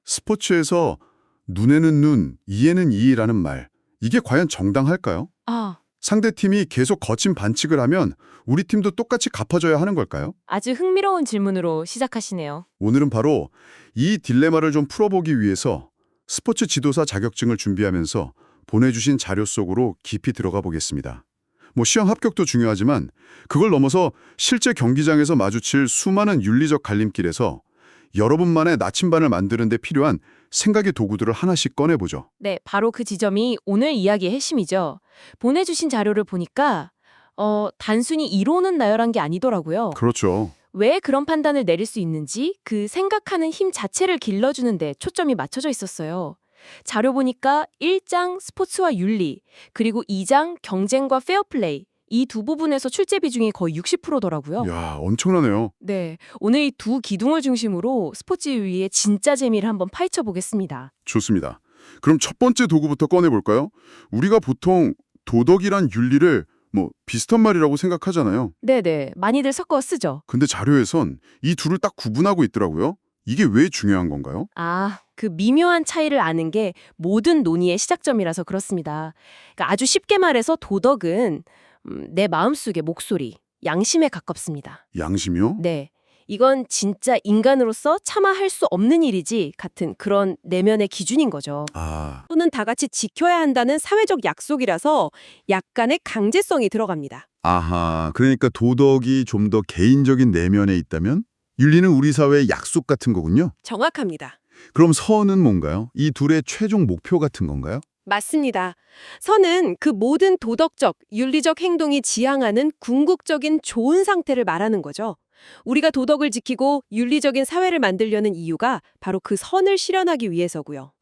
스포츠에서 눈에는 눈, 이에는 이라는 말. 이게 과연 정당할까요? 상대팀이 계속 거친 반칙을 하면 우리 팀도 똑같이 갚아줘야 하는 걸까요? 아주 흥미로운 질문으로 시작하시네요. 오늘은 바로 이 딜레마를 좀 풀어보기 위해서 스포츠 지도사 자격증을 준비하면서 보내주신 자료 속으로 깊이 들어가 보겠습니다. 시험 합격도 중요하지만 그걸 넘어서 실제 경기장에서 마주칠 수많은 윤리적 갈림길에서 여러분만의 나침반을 만드는 데 필요한 생각의 도구들을 하나씩 꺼내보죠. 네, 바로 그 지점이 오늘 이야기의 핵심이죠. 보내주신 자료를 보니까 단순히 이론은 나열한 게 아니더라고요. 그렇죠. 왜 그런 판단을 내릴 수 있는지 그 생각하는 힘 자체를 길러주는 데 초점이 맞춰져 있었어요. 자료 보니까 1장 스포츠와 윤리, 그리고 2장 경쟁과 페어플레이, 이 두 부분에서 출제 비중이 거의 60%더라고요. 이야, 엄청나네요. 네, 오늘 이 두 기둥을 중심으로 스포츠 윤리의 진짜 재미를 한번 파헤쳐 보겠습니다. 좋습니다. 그럼 첫 번째 도구부터 꺼내볼까요? 우리가 보통 도덕이란 윤리를 비슷한 말이라고 생각하잖아요. 네네, 많이들 섞어 쓰죠. 근데 자료에선 이 둘을 딱 구분하고 있더라고요. 이게 왜 중요한 건가요? 그 미묘한 차이를 아는 게 모든 논의의 시작점이라서 그렇습니다. 그러니까 아주 쉽게 말해서 도덕은 내 마음속의 목소리, 양심에 가깝습니다. 양심이요? 네, 이건 진짜 인간으로서 차마 할 수 없는 일이지 같은 그런 내면의 기준인 거죠. 또는 다 같이 지켜야 한다는 사회적 약속이라서 약간의 강제성이 들어갑니다. 아하, 그러니까 도덕이 좀 더 개인적인 내면에 있다면 윤리는 우리 사회의 약속 같은 거군요. 정확합니다. 그럼 선은 뭔가요? 이 둘의 최종 목표 같은 건가요? 맞습니다. 선은 그 모든 도덕적, 윤리적 행동이 지향하는 궁극적인 좋은 상태를 말하는 거죠. 우리가 도덕을 지키고 윤리적인 사회를 만들려는 이유가 바로 그 선을 실현하기 위해서고요.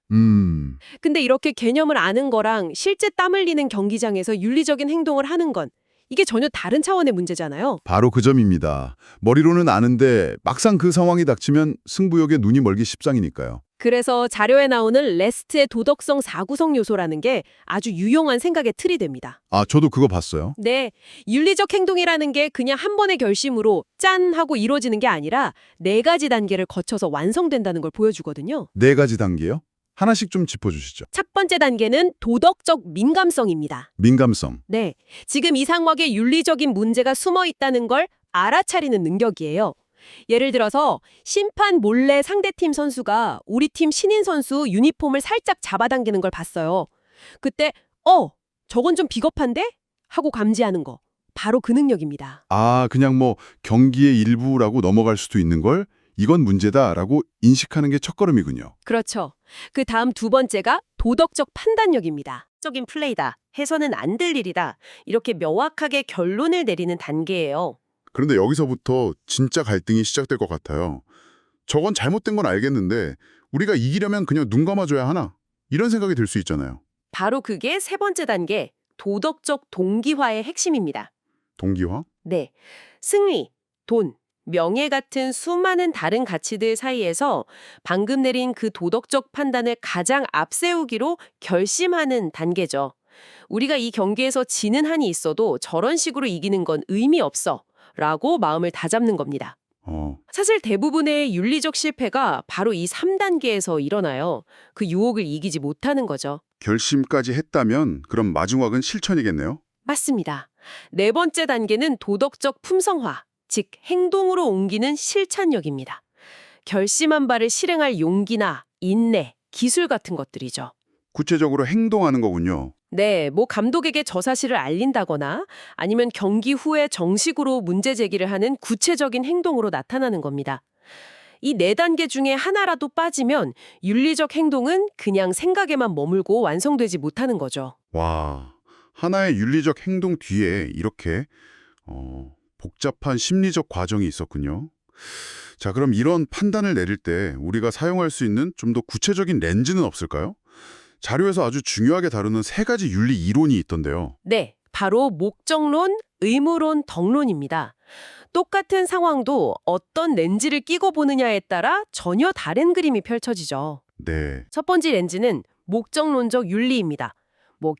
근데 이렇게 개념을 아는 거랑 실제 땀 흘리는 경기장에서 윤리적인 행동을 하는 건 이게 전혀 다른 차원의 문제잖아요. 바로 그 점입니다. 머리로는 아는데 막상 그 상황이 닥치면 승부욕에 눈이 멀기 십상이니까요. 그래서 자료에 나오는 레스트의 도덕성 4구성 요소라는 게 아주 유용한 생각의 틀이 됩니다. 저도 그거 봤어요. 네, 윤리적 행동이라는 게 그냥 한 번의 결심으로 짠 하고 이루어지는 게 아니라 4가지 단계를 거쳐서 완성된다는 걸 보여주거든요. 4가지 단계요? 하나씩 좀 짚어주시죠. 첫 번째 단계는 도덕적 민감성입니다. 민감성. 네, 지금 이 상황에 윤리적인 문제가 숨어 있다는 걸 알아차리는 능력이에요. 예를 들어서 심판 몰래 상대팀 선수가 우리 팀 신인 선수 유니폼을 살짝 잡아당기는 걸 봤어요. 그때 저건 좀 비겁한데? 하고 감지하는 거. 바로 그 능력입니다. 그냥 경기의 일부라고 넘어갈 수도 있는 걸 이건 문제다라고 인식하는 게 첫걸음이군요. 그렇죠. 그 다음 두 번째가 도덕적 판단력입니다. 적인 플레이다. 해서는 안 될 일이다. 이렇게 명확하게 결론을 내리는 단계예요. 그런데 여기서부터 진짜 갈등이 시작될 것 같아요. 저건 잘못된 건 알겠는데 우리가 이기려면 그냥 눈 감아줘야 하나? 이런 생각이 들 수 있잖아요. 바로 그게 세 번째 단계, 도덕적 동기화의 핵심입니다. 동기화? 네, 승리, 돈, 명예 같은 수많은 다른 가치들 사이에서 방금 내린 그 도덕적 판단을 가장 앞세우기로 결심하는 단계죠. 우리가 이 경기에서 지는 한이 있어도 저런 식으로 이기는 건 의미 없어 라고 마음을 다잡는 겁니다. 사실 대부분의 윤리적 실패가 바로 이 3단계에서 일어나요. 그 유혹을 이기지 못하는 거죠. 결심까지 했다면 그럼 마지막은 실천이겠네요? 맞습니다. 네 번째 단계는 도덕적 품성화, 즉 행동으로 옮기는 실천력입니다. 결심한 바를 실행할 용기나 인내, 기술 같은 것들이죠. 구체적으로 행동하는 거군요. 네, 감독에게 저 사실을 알린다거나 아니면 경기 후에 정식으로 문제 제기를 하는 구체적인 행동으로 나타나는 겁니다. 이 4단계 중에 하나라도 빠지면 윤리적 행동은 그냥 생각에만 머물고 완성되지 못하는 거죠. 와, 하나의 윤리적 행동 뒤에 이렇게 복잡한 심리적 과정이 있었군요. 자, 그럼 이런 판단을 내릴 때 우리가 사용할 수 있는 좀 더 구체적인 렌즈는 없을까요? 자료에서 아주 중요하게 다루는 3가지 윤리 이론이 있던데요. 네, 바로 목적론, 의무론, 덕론입니다. 똑같은 상황도 어떤 렌즈를 끼고 보느냐에 따라 전혀 다른 그림이 펼쳐지죠. 네. 첫 번째 렌즈는 목적론적 윤리입니다.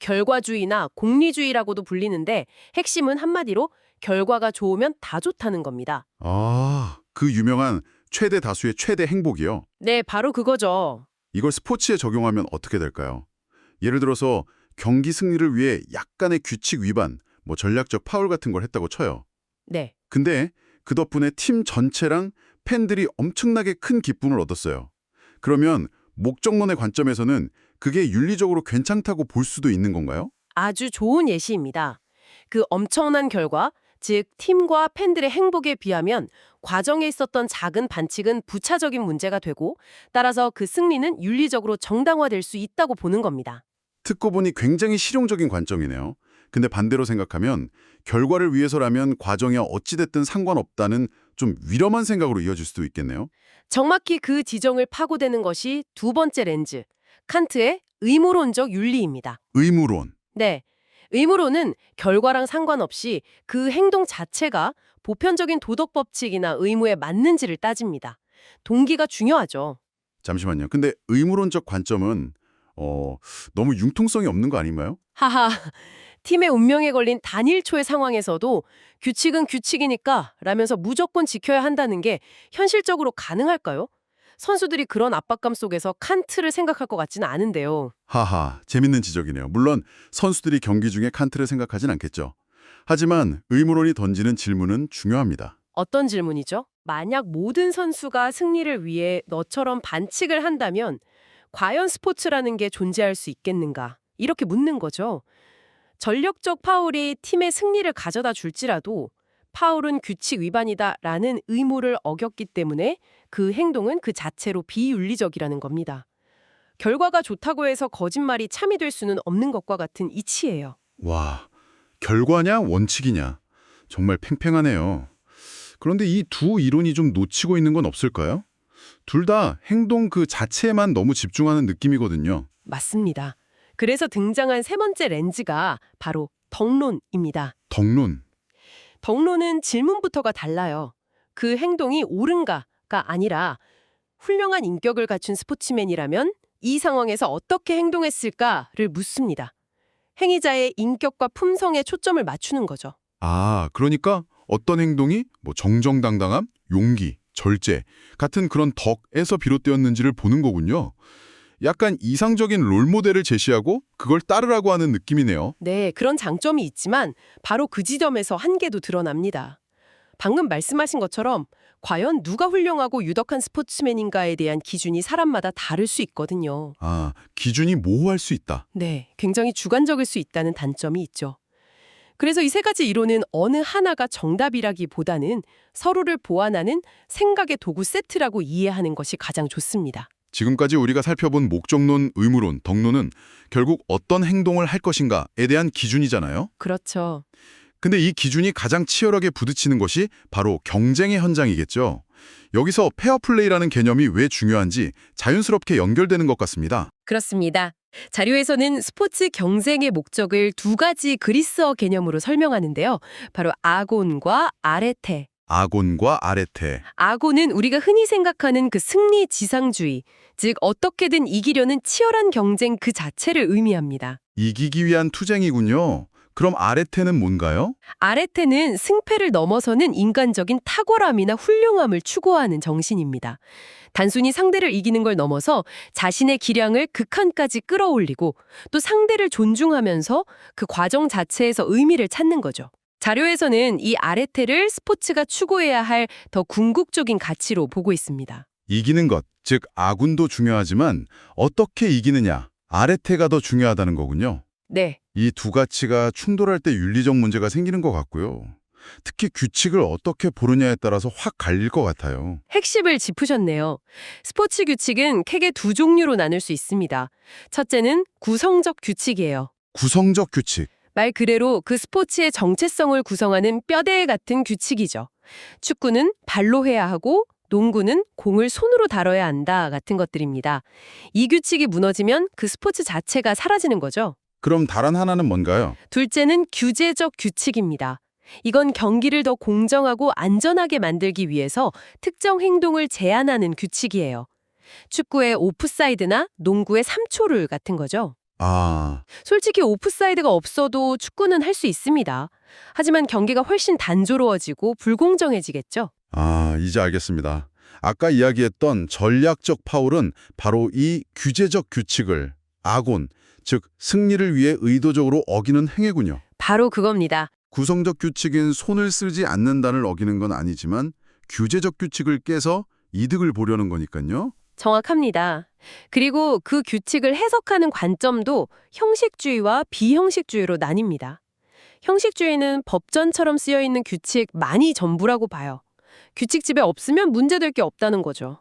결과주의나 공리주의라고도 불리는데 핵심은 한마디로 결과가 좋으면 다 좋다는 겁니다. 그 유명한 최대 다수의 최대 행복이요. 네, 바로 그거죠. 이걸 스포츠에 적용하면 어떻게 될까요? 예를 들어서 경기 승리를 위해 약간의 규칙 위반, 전략적 파울 같은 걸 했다고 쳐요. 네. 근데 그 덕분에 팀 전체랑 팬들이 엄청나게 큰 기쁨을 얻었어요. 그러면 목적론의 관점에서는 그게 윤리적으로 괜찮다고 볼 수도 있는 건가요? 아주 좋은 예시입니다. 그 엄청난 결과, 즉 팀과 팬들의 행복에 비하면 과정에 있었던 작은 반칙은 부차적인 문제가 되고 따라서 그 승리는 윤리적으로 정당화될 수 있다고 보는 겁니다. 듣고 보니 굉장히 실용적인 관점이네요. 근데 반대로 생각하면 결과를 위해서라면 과정이 어찌됐든 상관없다는 좀 위험한 생각으로 이어질 수도 있겠네요. 정확히 그 지정을 파고드는 것이 두 번째 렌즈, 칸트의 의무론적 윤리입니다. 의무론. 네. 의무론은 결과랑 상관없이 그 행동 자체가 보편적인 도덕 법칙이나 의무에 맞는지를 따집니다. 동기가 중요하죠. 잠시만요. 근데 의무론적 관점은 너무 융통성이 없는 거 아닌가요? 하하, 팀의 운명에 걸린 단일초의 상황에서도 규칙은 규칙이니까 라면서 무조건 지켜야 한다는 게 현실적으로 가능할까요? 선수들이 그런 압박감 속에서 칸트를 생각할 것 같지는 않은데요. 하하, 재밌는 지적이네요. 물론 선수들이 경기 중에 칸트를 생각하진 않겠죠. 하지만 의무론이 던지는 질문은 중요합니다. 어떤 질문이죠? 만약 모든 선수가 승리를 위해 너처럼 반칙을 한다면 과연 스포츠라는 게 존재할 수 있겠는가? 이렇게 묻는 거죠. 전력적 파울이 팀의 승리를 가져다 줄지라도 파울은 규칙 위반이다라는 의무를 어겼기 때문에 그 행동은 그 자체로 비윤리적이라는 겁니다. 결과가 좋다고 해서 거짓말이 참이 될 수는 없는 것과 같은 이치예요. 와, 결과냐 원칙이냐. 정말 팽팽하네요. 그런데 이 두 이론이 좀 놓치고 있는 건 없을까요? 둘 다 행동 그 자체에만 너무 집중하는 느낌이거든요. 맞습니다. 그래서 등장한 세 번째 렌즈가 바로 덕론입니다. 덕론. 덕론은 질문부터가 달라요. 그 행동이 옳은가가 아니라 훌륭한 인격을 갖춘 스포츠맨이라면 이 상황에서 어떻게 행동했을까를 묻습니다. 행위자의 인격과 품성에 초점을 맞추는 거죠. 아, 그러니까 어떤 행동이 정정당당함, 용기, 절제 같은 그런 덕에서 비롯되었는지를 보는 거군요. 약간 이상적인 롤모델을 제시하고 그걸 따르라고 하는 느낌이네요. 네, 그런 장점이 있지만 바로 그 지점에서 한계도 드러납니다. 방금 말씀하신 것처럼 과연 누가 훌륭하고 유덕한 스포츠맨인가에 대한 기준이 사람마다 다를 수 있거든요. 아, 기준이 모호할 수 있다. 네, 굉장히 주관적일 수 있다는 단점이 있죠. 그래서 이 세 가지 이론은 어느 하나가 정답이라기보다는 서로를 보완하는 생각의 도구 세트라고 이해하는 것이 가장 좋습니다. 지금까지 우리가 살펴본 목적론, 의무론, 덕론은 결국 어떤 행동을 할 것인가에 대한 기준이잖아요. 그렇죠. 근데 이 기준이 가장 치열하게 부딪히는 것이 바로 경쟁의 현장이겠죠. 여기서 페어플레이라는 개념이 왜 중요한지 자연스럽게 연결되는 것 같습니다. 그렇습니다. 자료에서는 스포츠 경쟁의 목적을 두 가지 그리스어 개념으로 설명하는데요. 바로 아곤과 아레테. 아곤과 아레테. 아곤은 우리가 흔히 생각하는 그 승리 지상주의, 즉 어떻게든 이기려는 치열한 경쟁 그 자체를 의미합니다. 이기기 위한 투쟁이군요. 그럼 아레테는 뭔가요? 아레테는 승패를 넘어서는 인간적인 탁월함이나 훌륭함을 추구하는 정신입니다. 단순히 상대를 이기는 걸 넘어서 자신의 기량을 극한까지 끌어올리고 또 상대를 존중하면서 그 과정 자체에서 의미를 찾는 거죠. 자료에서는 이 아레테를 스포츠가 추구해야 할 더 궁극적인 가치로 보고 있습니다. 이기는 것, 즉 아군도 중요하지만 어떻게 이기느냐, 아레테가 더 중요하다는 거군요. 네. 이 두 가치가 충돌할 때 윤리적 문제가 생기는 것 같고요. 특히 규칙을 어떻게 보느냐에 따라서 확 갈릴 것 같아요. 핵심을 짚으셨네요. 스포츠 규칙은 크게 두 종류로 나눌 수 있습니다. 첫째는 구성적 규칙이에요. 구성적 규칙. 말 그대로 그 스포츠의 정체성을 구성하는 뼈대 같은 규칙이죠. 축구는 발로 해야 하고 농구는 공을 손으로 다뤄야 한다 같은 것들입니다. 이 규칙이 무너지면 그 스포츠 자체가 사라지는 거죠. 그럼 다른 하나는 뭔가요? 둘째는 규제적 규칙입니다. 이건 경기를 더 공정하고 안전하게 만들기 위해서 특정 행동을 제한하는 규칙이에요. 축구의 오프사이드나 농구의 3초룰 같은 거죠. 아, 솔직히 오프사이드가 없어도 축구는 할 수 있습니다. 하지만 경기가 훨씬 단조로워지고 불공정해지겠죠. 이제 알겠습니다. 아까 이야기했던 전략적 파울은 바로 이 규제적 규칙을 아곤, 즉 승리를 위해 의도적으로 어기는 행위군요. 바로 그겁니다. 구성적 규칙인 손을 쓰지 않는다를 어기는 건 아니지만 규제적 규칙을 깨서 이득을 보려는 거니까요. 정확합니다. 그리고 그 규칙을 해석하는 관점도 형식주의와 비형식주의로 나뉩니다. 형식주의는 법전처럼 쓰여 있는 규칙 많이 전부라고 봐요. 규칙 집에 없으면 문제될 게 없다는 거죠.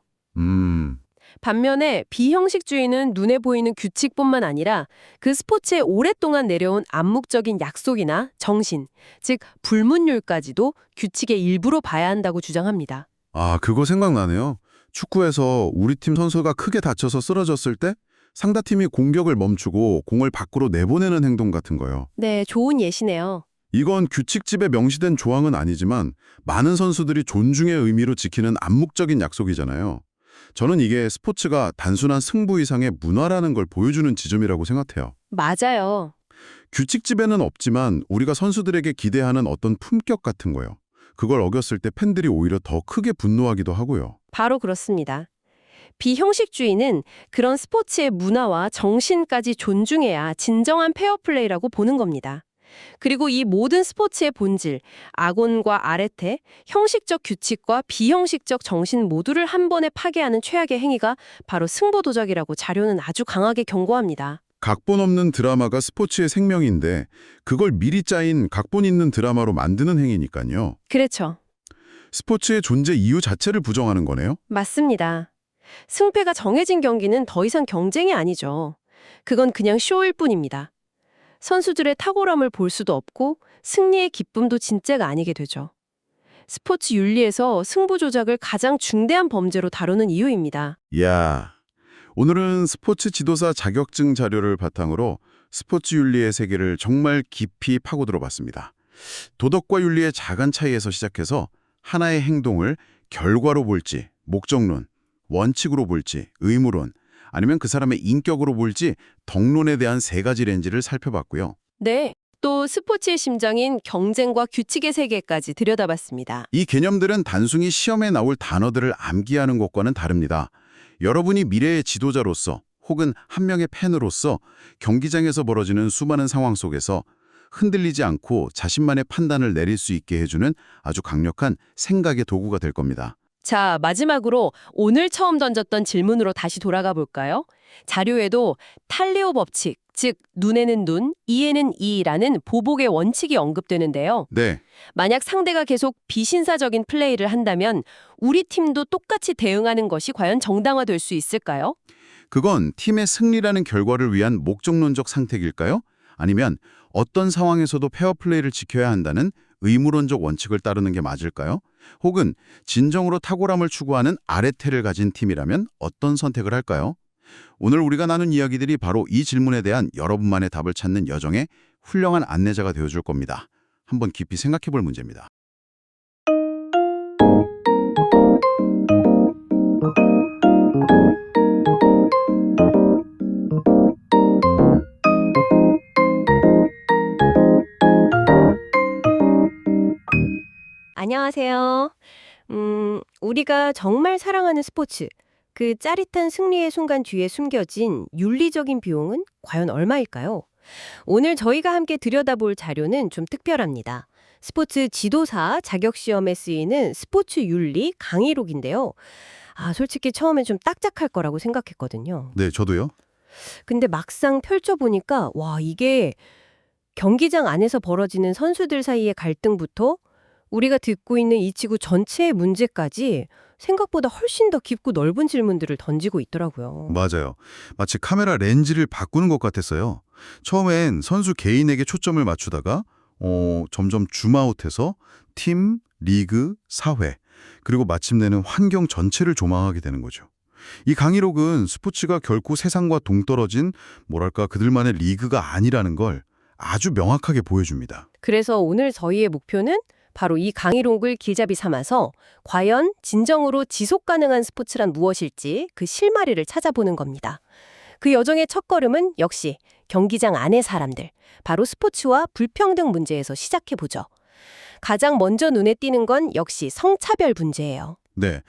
반면에 비형식주의는 눈에 보이는 규칙뿐만 아니라 그 스포츠에 오랫동안 내려온 암묵적인 약속이나 정신, 즉 불문율까지도 규칙의 일부로 봐야 한다고 주장합니다. 아, 그거 생각나네요. 축구에서 우리 팀 선수가 크게 다쳐서 쓰러졌을 때 상대팀이 공격을 멈추고 공을 밖으로 내보내는 행동 같은 거요. 네, 좋은 예시네요. 이건 규칙집에 명시된 조항은 아니지만 많은 선수들이 존중의 의미로 지키는 암묵적인 약속이잖아요. 저는 이게 스포츠가 단순한 승부 이상의 문화라는 걸 보여주는 지점이라고 생각해요. 맞아요. 규칙집에는 없지만 우리가 선수들에게 기대하는 어떤 품격 같은 거요. 그걸 어겼을 때 팬들이 오히려 더 크게 분노하기도 하고요. 바로 그렇습니다. 비형식주의는 그런 스포츠의 문화와 정신까지 존중해야 진정한 페어플레이라고 보는 겁니다. 그리고 이 모든 스포츠의 본질, 아곤과 아레테, 형식적 규칙과 비형식적 정신 모두를 한 번에 파괴하는 최악의 행위가 바로 승부도적이라고 자료는 아주 강하게 경고합니다. 각본 없는 드라마가 스포츠의 생명인데 그걸 미리 짜인 각본 있는 드라마로 만드는 행위니까요. 그렇죠. 스포츠의 존재 이유 자체를 부정하는 거네요. 맞습니다. 승패가 정해진 경기는 더 이상 경쟁이 아니죠. 그건 그냥 쇼일 뿐입니다. 선수들의 탁월함을 볼 수도 없고 승리의 기쁨도 진짜가 아니게 되죠. 스포츠 윤리에서 승부 조작을 가장 중대한 범죄로 다루는 이유입니다. 이야, 오늘은 스포츠 지도사 자격증 자료를 바탕으로 스포츠 윤리의 세계를 정말 깊이 파고들어 봤습니다. 도덕과 윤리의 작은 차이에서 시작해서 하나의 행동을 결과로 볼지, 목적론, 원칙으로 볼지, 의무론, 아니면 그 사람의 인격으로 볼지 덕론에 대한 세 가지 렌즈를 살펴봤고요. 네, 또 스포츠의 심장인 경쟁과 규칙의 세계까지 들여다봤습니다. 이 개념들은 단순히 시험에 나올 단어들을 암기하는 것과는 다릅니다. 여러분이 미래의 지도자로서 혹은 한 명의 팬으로서 경기장에서 벌어지는 수많은 상황 속에서 흔들리지 않고 자신만의 판단을 내릴 수 있게 해주는 아주 강력한 생각의 도구가 될 겁니다. 자, 마지막으로 오늘 처음 던졌던 질문으로 다시 돌아가 볼까요? 자료에도 탈레오 법칙, 즉 눈에는 눈, 이에는 이라는 보복의 원칙이 언급되는데요. 네, 만약 상대가 계속 비신사적인 플레이를 한다면 우리 팀도 똑같이 대응하는 것이 과연 정당화될 수 있을까요? 그건 팀의 승리라는 결과를 위한 목적론적 상택일까요? 아니면 어떤 상황에서도 페어플레이를 지켜야 한다는 의무론적 원칙을 따르는 게 맞을까요? 혹은 진정으로 탁월함을 추구하는 아레테를 가진 팀이라면 어떤 선택을 할까요? 오늘 우리가 나눈 이야기들이 바로 이 질문에 대한 여러분만의 답을 찾는 여정에 훌륭한 안내자가 되어줄 겁니다. 한번 깊이 생각해 볼 문제입니다. 안녕하세요. 우리가 정말 사랑하는 스포츠, 그 짜릿한 승리의 순간 뒤에 숨겨진 윤리적인 비용은 과연 얼마일까요? 오늘 저희가 함께 들여다볼 자료는 좀 특별합니다. 스포츠 지도사 자격시험에 쓰이는 스포츠 윤리 강의록인데요. 솔직히 처음엔 좀 딱딱할 거라고 생각했거든요. 네, 저도요. 근데 막상 펼쳐보니까 와, 이게 경기장 안에서 벌어지는 선수들 사이의 갈등부터 우리가 듣고 있는 이 지구 전체의 문제까지 생각보다 훨씬 더 깊고 넓은 질문들을 던지고 있더라고요. 맞아요. 마치 카메라 렌즈를 바꾸는 것 같았어요. 처음엔 선수 개인에게 초점을 맞추다가 점점 줌아웃해서 팀, 리그, 사회, 그리고 마침내는 환경 전체를 조망하게 되는 거죠. 이 강의록은 스포츠가 결코 세상과 동떨어진 뭐랄까 그들만의 리그가 아니라는 걸 아주 명확하게 보여줍니다. 그래서 오늘 저희의 목표는 바로 이 강의록을 길잡이 삼아서 과연 진정으로 지속 가능한 스포츠란 무엇일지 그 실마리를 찾아보는 겁니다. 그 여정의 첫걸음은 역시 경기장 안의 사람들, 바로 스포츠와 불평등 문제에서 시작해보죠. 가장 먼저 눈에 띄는 건 역시 성차별 문제예요. 네,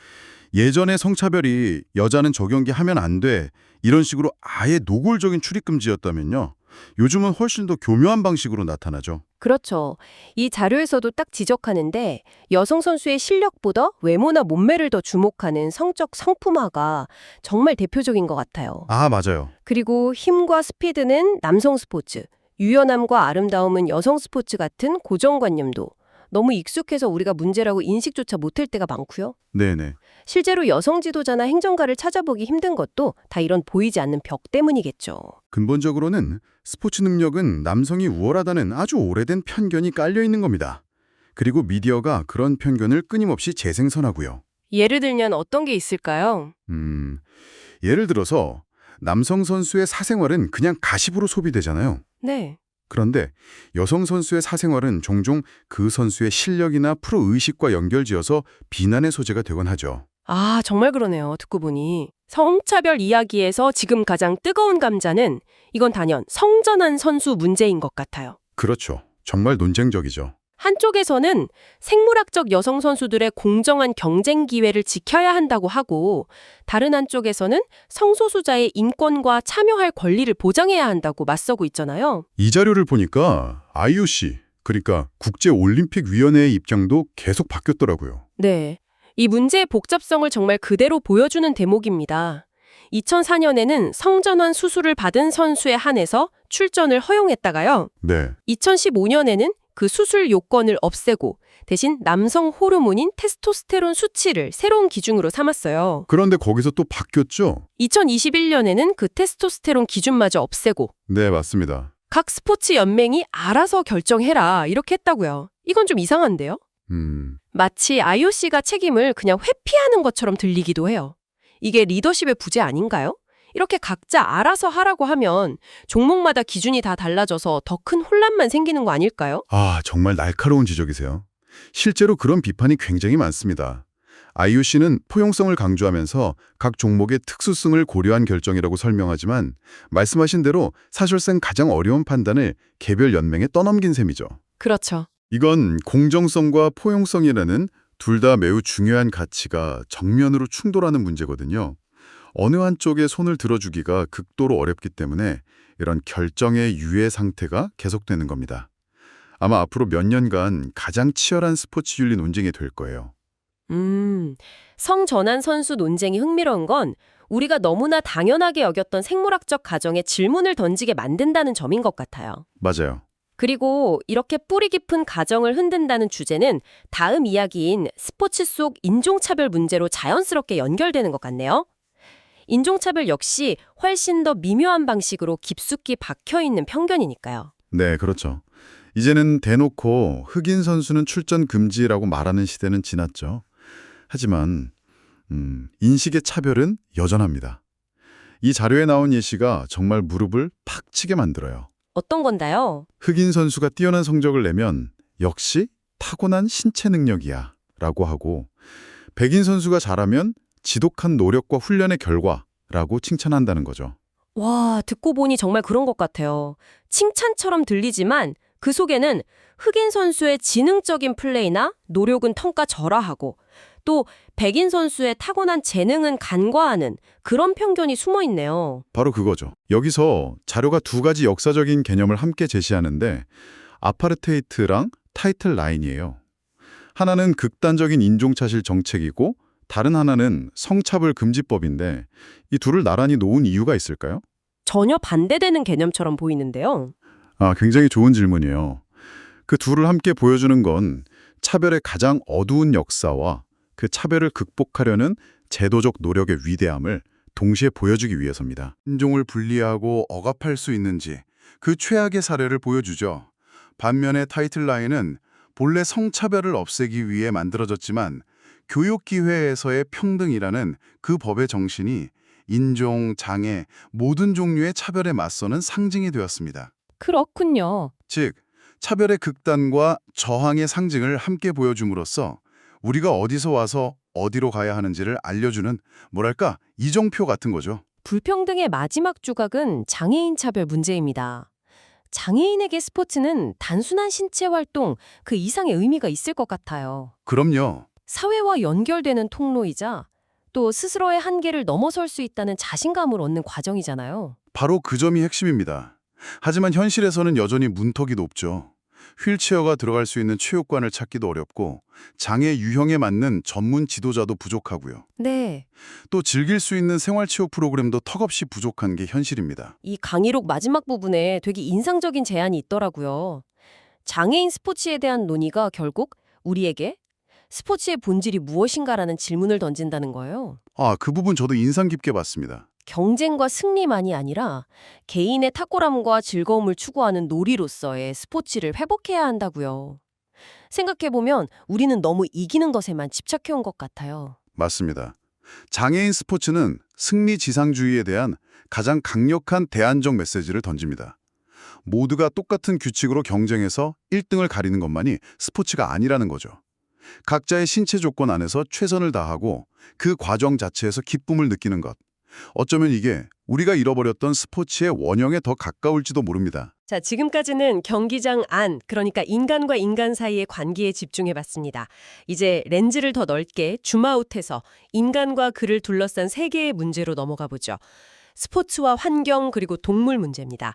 예전에 성차별이 여자는 저경기 하면 안 돼, 이런 식으로 아예 노골적인 출입금지였다면요. 요즘은 훨씬 더 교묘한 방식으로 나타나죠. 그렇죠. 이 자료에서도 딱 지적하는데 여성 선수의 실력보다 외모나 몸매를 더 주목하는 성적 성품화가 정말 대표적인 것 같아요. 아, 맞아요. 그리고 힘과 스피드는 남성 스포츠, 유연함과 아름다움은 여성 스포츠 같은 고정관념도 너무 익숙해서 우리가 문제라고 인식조차 못할 때가 많고요. 네네. 실제로 여성 지도자나 행정가를 찾아보기 힘든 것도 다 이런 보이지 않는 벽 때문이겠죠. 근본적으로는 스포츠 능력은 남성이 우월하다는 아주 오래된 편견이 깔려 있는 겁니다. 그리고 미디어가 그런 편견을 끊임없이 재생산하고요. 예를 들면 어떤 게 있을까요? 예를 들어서 남성 선수의 사생활은 그냥 가십으로 소비되잖아요. 네. 그런데 여성 선수의 사생활은 종종 그 선수의 실력이나 프로 의식과 연결지어서 비난의 소재가 되곤 하죠. 아, 정말 그러네요. 듣고 보니. 성차별 이야기에서 지금 가장 뜨거운 감자는 이건 단연 성전환 선수 문제인 것 같아요. 그렇죠. 정말 논쟁적이죠. 한쪽에서는 생물학적 여성 선수들의 공정한 경쟁 기회를 지켜야 한다고 하고 다른 한쪽에서는 성소수자의 인권과 참여할 권리를 보장해야 한다고 맞서고 있잖아요. 이 자료를 보니까 IOC, 그러니까 국제올림픽위원회의 입장도 계속 바뀌었더라고요. 네. 이 문제의 복잡성을 정말 그대로 보여주는 대목입니다. 2004년에는 성전환 수술을 받은 선수에 한해서 출전을 허용했다가요. 네. 2015년에는 그 수술 요건을 없애고 대신 남성 호르몬인 테스토스테론 수치를 새로운 기준으로 삼았어요. 그런데 거기서 또 바뀌었죠? 2021년에는 그 테스토스테론 기준마저 없애고 네, 맞습니다. 각 스포츠 연맹이 알아서 결정해라 이렇게 했다고요. 이건 좀 이상한데요? 마치 IOC가 책임을 그냥 회피하는 것처럼 들리기도 해요. 이게 리더십의 부재 아닌가요? 이렇게 각자 알아서 하라고 하면 종목마다 기준이 다 달라져서 더 큰 혼란만 생기는 거 아닐까요? 아, 정말 날카로운 지적이세요. 실제로 그런 비판이 굉장히 많습니다. IOC는 포용성을 강조하면서 각 종목의 특수성을 고려한 결정이라고 설명하지만 말씀하신 대로 사실상 가장 어려운 판단을 개별 연맹에 떠넘긴 셈이죠. 그렇죠. 이건 공정성과 포용성이라는 둘 다 매우 중요한 가치가 정면으로 충돌하는 문제거든요. 어느 한쪽에 손을 들어주기가 극도로 어렵기 때문에 이런 결정의 유예 상태가 계속되는 겁니다. 아마 앞으로 몇 년간 가장 치열한 스포츠 윤리 논쟁이 될 거예요. 성전환 선수 논쟁이 흥미로운 건 우리가 너무나 당연하게 여겼던 생물학적 가정에 질문을 던지게 만든다는 점인 것 같아요. 맞아요. 그리고 이렇게 뿌리 깊은 가정을 흔든다는 주제는 다음 이야기인 스포츠 속 인종차별 문제로 자연스럽게 연결되는 것 같네요. 인종차별 역시 훨씬 더 미묘한 방식으로 깊숙이 박혀있는 편견이니까요. 네, 그렇죠. 이제는 대놓고 흑인 선수는 출전 금지라고 말하는 시대는 지났죠. 하지만 인식의 차별은 여전합니다. 이 자료에 나온 예시가 정말 무릎을 팍 치게 만들어요. 어떤 건가요? 흑인 선수가 뛰어난 성적을 내면 역시 타고난 신체 능력이야 라고 하고 백인 선수가 잘하면 지독한 노력과 훈련의 결과라고 칭찬한다는 거죠. 와, 듣고 보니 정말 그런 것 같아요. 칭찬처럼 들리지만 그 속에는 흑인 선수의 지능적인 플레이나 노력은 턴가절하하고 또 백인 선수의 타고난 재능은 간과하는 그런 편견이 숨어 있네요. 바로 그거죠. 여기서 자료가 두 가지 역사적인 개념을 함께 제시하는데 아파르테이트랑 타이틀 라인이에요. 하나는 극단적인 인종차실 정책이고 다른 하나는 성차별 금지법인데 이 둘을 나란히 놓은 이유가 있을까요? 전혀 반대되는 개념처럼 보이는데요. 아, 굉장히 좋은 질문이에요. 그 둘을 함께 보여주는 건 차별의 가장 어두운 역사와 그 차별을 극복하려는 제도적 노력의 위대함을 동시에 보여주기 위해서입니다. 인종을 분리하고 억압할 수 있는지 그 최악의 사례를 보여주죠. 반면에 타이틀라인은 본래 성차별을 없애기 위해 만들어졌지만 교육기회에서의 평등이라는 그 법의 정신이 인종, 장애, 모든 종류의 차별에 맞서는 상징이 되었습니다. 그렇군요. 즉, 차별의 극단과 저항의 상징을 함께 보여줌으로써 우리가 어디서 와서 어디로 가야 하는지를 알려주는 뭐랄까 이정표 같은 거죠. 불평등의 마지막 조각은 장애인 차별 문제입니다. 장애인에게 스포츠는 단순한 신체 활동 그 이상의 의미가 있을 것 같아요. 그럼요. 사회와 연결되는 통로이자 또 스스로의 한계를 넘어설 수 있다는 자신감을 얻는 과정이잖아요. 바로 그 점이 핵심입니다. 하지만 현실에서는 여전히 문턱이 높죠. 휠체어가 들어갈 수 있는 체육관을 찾기도 어렵고 장애 유형에 맞는 전문 지도자도 부족하고요. 네. 또 즐길 수 있는 생활체육 프로그램도 턱없이 부족한 게 현실입니다. 이 강의록 마지막 부분에 되게 인상적인 제안이 있더라고요. 장애인 스포츠에 대한 논의가 결국 우리에게 스포츠의 본질이 무엇인가라는 질문을 던진다는 거예요. 그 부분 저도 인상 깊게 봤습니다. 경쟁과 승리만이 아니라 개인의 탁월함과 즐거움을 추구하는 놀이로서의 스포츠를 회복해야 한다고요. 생각해보면 우리는 너무 이기는 것에만 집착해온 것 같아요. 맞습니다. 장애인 스포츠는 승리 지상주의에 대한 가장 강력한 대안적 메시지를 던집니다. 모두가 똑같은 규칙으로 경쟁해서 1등을 가리는 것만이 스포츠가 아니라는 거죠. 각자의 신체 조건 안에서 최선을 다하고 그 과정 자체에서 기쁨을 느끼는 것. 어쩌면 이게 우리가 잃어버렸던 스포츠의 원형에 더 가까울지도 모릅니다. 자, 지금까지는 경기장 안, 그러니까 인간과 인간 사이의 관계에 집중해봤습니다. 이제 렌즈를 더 넓게 줌아웃해서 인간과 그를 둘러싼 세계의 문제로 넘어가 보죠. 스포츠와 환경 그리고 동물 문제입니다.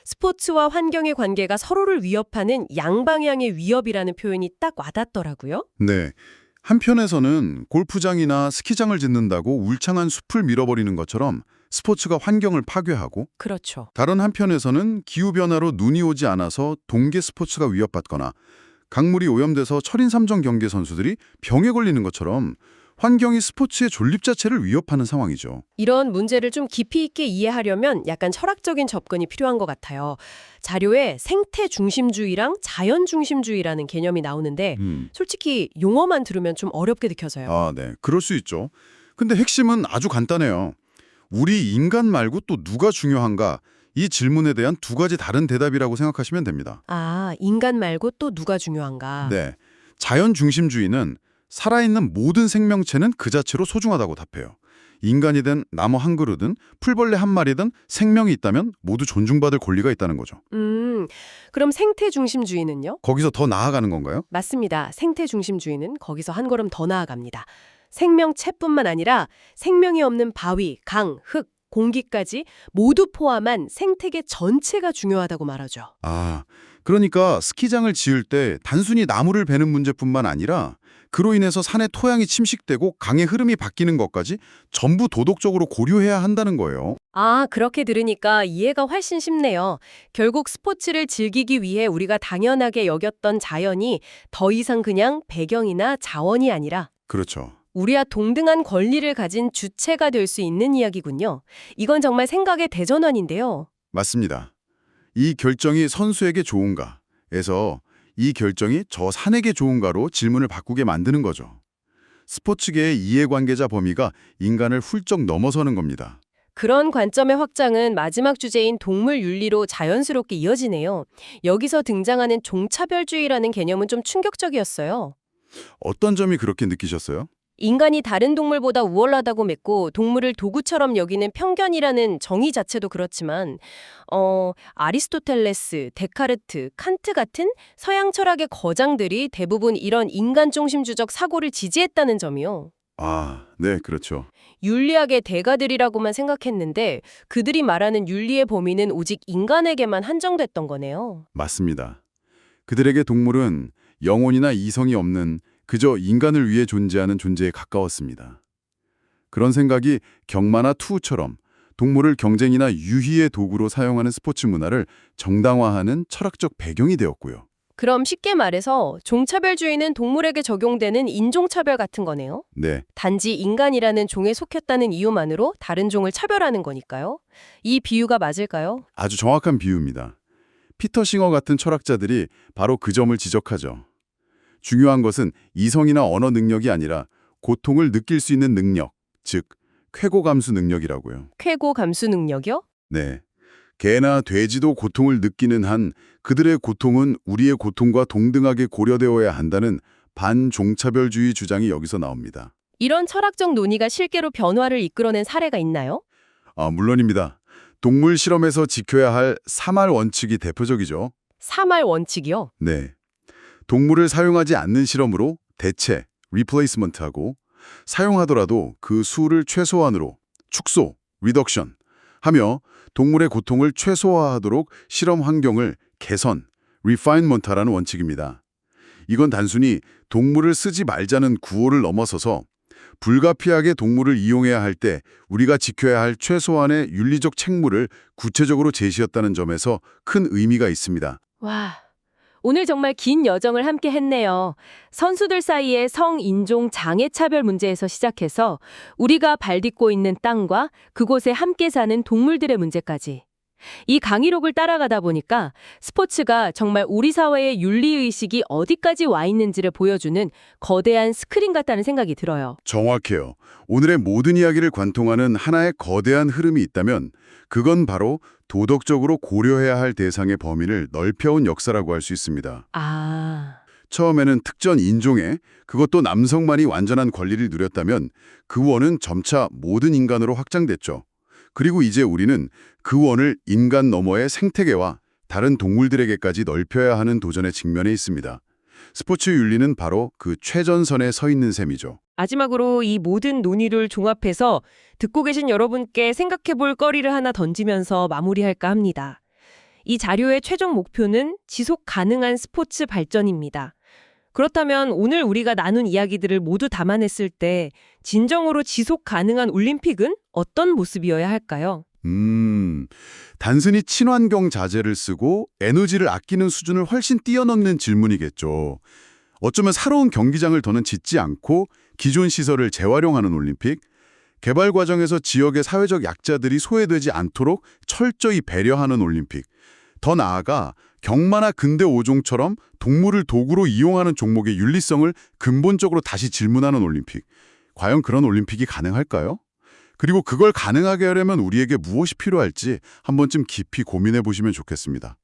스포츠와 환경의 관계가 서로를 위협하는 양방향의 위협이라는 표현이 딱 와닿더라고요. 네. 한편에서는 골프장이나 스키장을 짓는다고 울창한 숲을 밀어버리는 것처럼 스포츠가 환경을 파괴하고, 그렇죠. 다른 한편에서는 기후변화로 눈이 오지 않아서 동계 스포츠가 위협받거나 강물이 오염돼서 철인삼종 경기 선수들이 병에 걸리는 것처럼 환경이 스포츠의 존립 자체를 위협하는 상황이죠. 이런 문제를 좀 깊이 있게 이해하려면 약간 철학적인 접근이 필요한 것 같아요. 자료에 생태 중심주의랑 자연 중심주의라는 개념이 나오는데 솔직히 용어만 들으면 좀 어렵게 느껴져요. 네. 그럴 수 있죠. 근데 핵심은 아주 간단해요. 우리 인간 말고 또 누가 중요한가? 이 질문에 대한 두 가지 다른 대답이라고 생각하시면 됩니다. 인간 말고 또 누가 중요한가? 네. 자연 중심주의는 살아있는 모든 생명체는 그 자체로 소중하다고 답해요. 인간이든 나무 한 그루든 풀벌레 한 마리든 생명이 있다면 모두 존중받을 권리가 있다는 거죠. 그럼 생태 중심주의는요? 거기서 더 나아가는 건가요? 맞습니다. 생태 중심주의는 거기서 한 걸음 더 나아갑니다. 생명체뿐만 아니라 생명이 없는 바위, 강, 흙, 공기까지 모두 포함한 생태계 전체가 중요하다고 말하죠. 그러니까 스키장을 지을 때 단순히 나무를 베는 문제뿐만 아니라 그로 인해서 산의 토양이 침식되고 강의 흐름이 바뀌는 것까지 전부 도덕적으로 고려해야 한다는 거예요. 그렇게 들으니까 이해가 훨씬 쉽네요. 결국 스포츠를 즐기기 위해 우리가 당연하게 여겼던 자연이 더 이상 그냥 배경이나 자원이 아니라 그렇죠. 우리와 동등한 권리를 가진 주체가 될 수 있는 이야기군요. 이건 정말 생각의 대전환인데요. 맞습니다. 이 결정이 선수에게 좋은가에서 이 결정이 저 산에게 좋은가로 질문을 바꾸게 만드는 거죠. 스포츠계의 이해관계자 범위가 인간을 훌쩍 넘어서는 겁니다. 그런 관점의 확장은 마지막 주제인 동물 윤리로 자연스럽게 이어지네요. 여기서 등장하는 종차별주의라는 개념은 좀 충격적이었어요. 어떤 점이 그렇게 느끼셨어요? 인간이 다른 동물보다 우월하다고 믿고 동물을 도구처럼 여기는 편견이라는 정의 자체도 그렇지만 아리스토텔레스, 데카르트, 칸트 같은 서양 철학의 거장들이 대부분 이런 인간 중심주적 사고를 지지했다는 점이요. 네, 그렇죠. 윤리학의 대가들이라고만 생각했는데 그들이 말하는 윤리의 범위는 오직 인간에게만 한정됐던 거네요. 맞습니다. 그들에게 동물은 영혼이나 이성이 없는 그저 인간을 위해 존재하는 존재에 가까웠습니다. 그런 생각이 경마나 투우처럼 동물을 경쟁이나 유희의 도구로 사용하는 스포츠 문화를 정당화하는 철학적 배경이 되었고요. 그럼 쉽게 말해서 종차별주의는 동물에게 적용되는 인종차별 같은 거네요. 네, 단지 인간이라는 종에 속했다는 이유만으로 다른 종을 차별하는 거니까요. 이 비유가 맞을까요? 아주 정확한 비유입니다. 피터 싱어 같은 철학자들이 바로 그 점을 지적하죠. 중요한 것은 이성이나 언어 능력이 아니라 고통을 느낄 수 있는 능력, 즉 쾌고 감수 능력이라고요. 쾌고 감수 능력이요? 네. 개나 돼지도 고통을 느끼는 한 그들의 고통은 우리의 고통과 동등하게 고려되어야 한다는 반종차별주의 주장이 여기서 나옵니다. 이런 철학적 논의가 실제로 변화를 이끌어낸 사례가 있나요? 물론입니다. 동물 실험에서 지켜야 할 3R 원칙이 대표적이죠. 3R 원칙이요? 네. 동물을 사용하지 않는 실험으로 대체, replacement하고 사용하더라도 그 수를 최소한으로 축소, 리덕션 하며 동물의 고통을 최소화하도록 실험 환경을 개선, 리파인먼트라는 원칙입니다. 이건 단순히 동물을 쓰지 말자는 구호를 넘어서서 불가피하게 동물을 이용해야 할 때 우리가 지켜야 할 최소한의 윤리적 책무를 구체적으로 제시했다는 점에서 큰 의미가 있습니다. 와, 오늘 정말 긴 여정을 함께 했네요. 선수들 사이의 성인종 장애 차별 문제에서 시작해서 우리가 발딛고 있는 땅과 그곳에 함께 사는 동물들의 문제까지. 이 강의록을 따라가다 보니까 스포츠가 정말 우리 사회의 윤리의식이 어디까지 와 있는지를 보여주는 거대한 스크린 같다는 생각이 들어요. 정확해요. 오늘의 모든 이야기를 관통하는 하나의 거대한 흐름이 있다면 그건 바로 도덕적으로 고려해야 할 대상의 범위를 넓혀온 역사라고 할 수 있습니다. 아, 처음에는 특정 인종에, 그것도 남성만이 완전한 권리를 누렸다면 그 원은 점차 모든 인간으로 확장됐죠. 그리고 이제 우리는 그 원을 인간 너머의 생태계와 다른 동물들에게까지 넓혀야 하는 도전에 직면해 있습니다. 스포츠 윤리는 바로 그 최전선에 서 있는 셈이죠. 마지막으로 이 모든 논의를 종합해서 듣고 계신 여러분께 생각해볼 거리를 하나 던지면서 마무리할까 합니다. 이 자료의 최종 목표는 지속 가능한 스포츠 발전입니다. 그렇다면 오늘 우리가 나눈 이야기들을 모두 담아냈을 때 진정으로 지속 가능한 올림픽은 어떤 모습이어야 할까요? 단순히 친환경 자재를 쓰고 에너지를 아끼는 수준을 훨씬 뛰어넘는 질문이겠죠. 어쩌면 새로운 경기장을 더는 짓지 않고 기존 시설을 재활용하는 올림픽, 개발 과정에서 지역의 사회적 약자들이 소외되지 않도록 철저히 배려하는 올림픽, 더 나아가 경마나 근대 5종처럼 동물을 도구로 이용하는 종목의 윤리성을 근본적으로 다시 질문하는 올림픽. 과연 그런 올림픽이 가능할까요? 그리고 그걸 가능하게 하려면 우리에게 무엇이 필요할지 한 번쯤 깊이 고민해 보시면 좋겠습니다.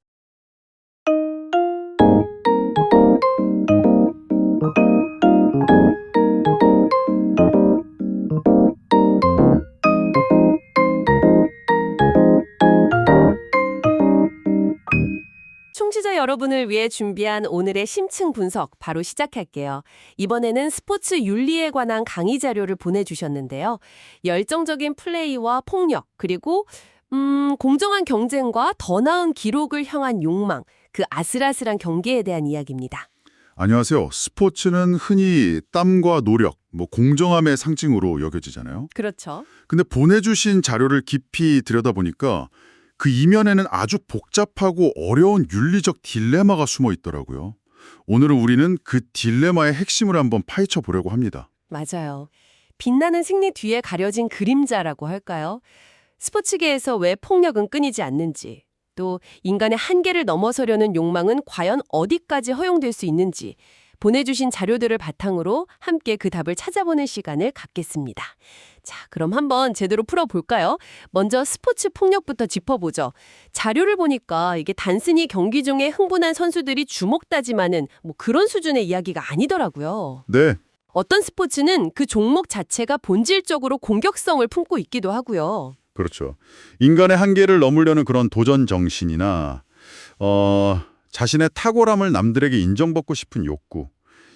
청취자 여러분을 위해 준비한 오늘의 심층 분석 바로 시작할게요. 이번에는 스포츠 윤리에 관한 강의 자료를 보내주셨는데요. 열정적인 플레이와 폭력, 그리고 공정한 경쟁과 더 나은 기록을 향한 욕망, 그 아슬아슬한 경계에 대한 이야기입니다. 안녕하세요. 스포츠는 흔히 땀과 노력, 공정함의 상징으로 여겨지잖아요. 그렇죠. 근데 보내주신 자료를 깊이 들여다보니까 그 이면에는 아주 복잡하고 어려운 윤리적 딜레마가 숨어 있더라고요. 오늘은 우리는 그 딜레마의 핵심을 한번 파헤쳐 보려고 합니다. 맞아요. 빛나는 승리 뒤에 가려진 그림자라고 할까요? 스포츠계에서 왜 폭력은 끊이지 않는지, 또 인간의 한계를 넘어서려는 욕망은 과연 어디까지 허용될 수 있는지 보내주신 자료들을 바탕으로 함께 그 답을 찾아보는 시간을 갖겠습니다. 자, 그럼 한번 제대로 풀어볼까요? 먼저 스포츠 폭력부터 짚어보죠. 자료를 보니까 이게 단순히 경기 중에 흥분한 선수들이 주먹 다짐하는 그런 수준의 이야기가 아니더라고요. 네, 어떤 스포츠는 그 종목 자체가 본질적으로 공격성을 품고 있기도 하고요. 그렇죠. 인간의 한계를 넘으려는 그런 도전 정신이나 자신의 탁월함을 남들에게 인정받고 싶은 욕구,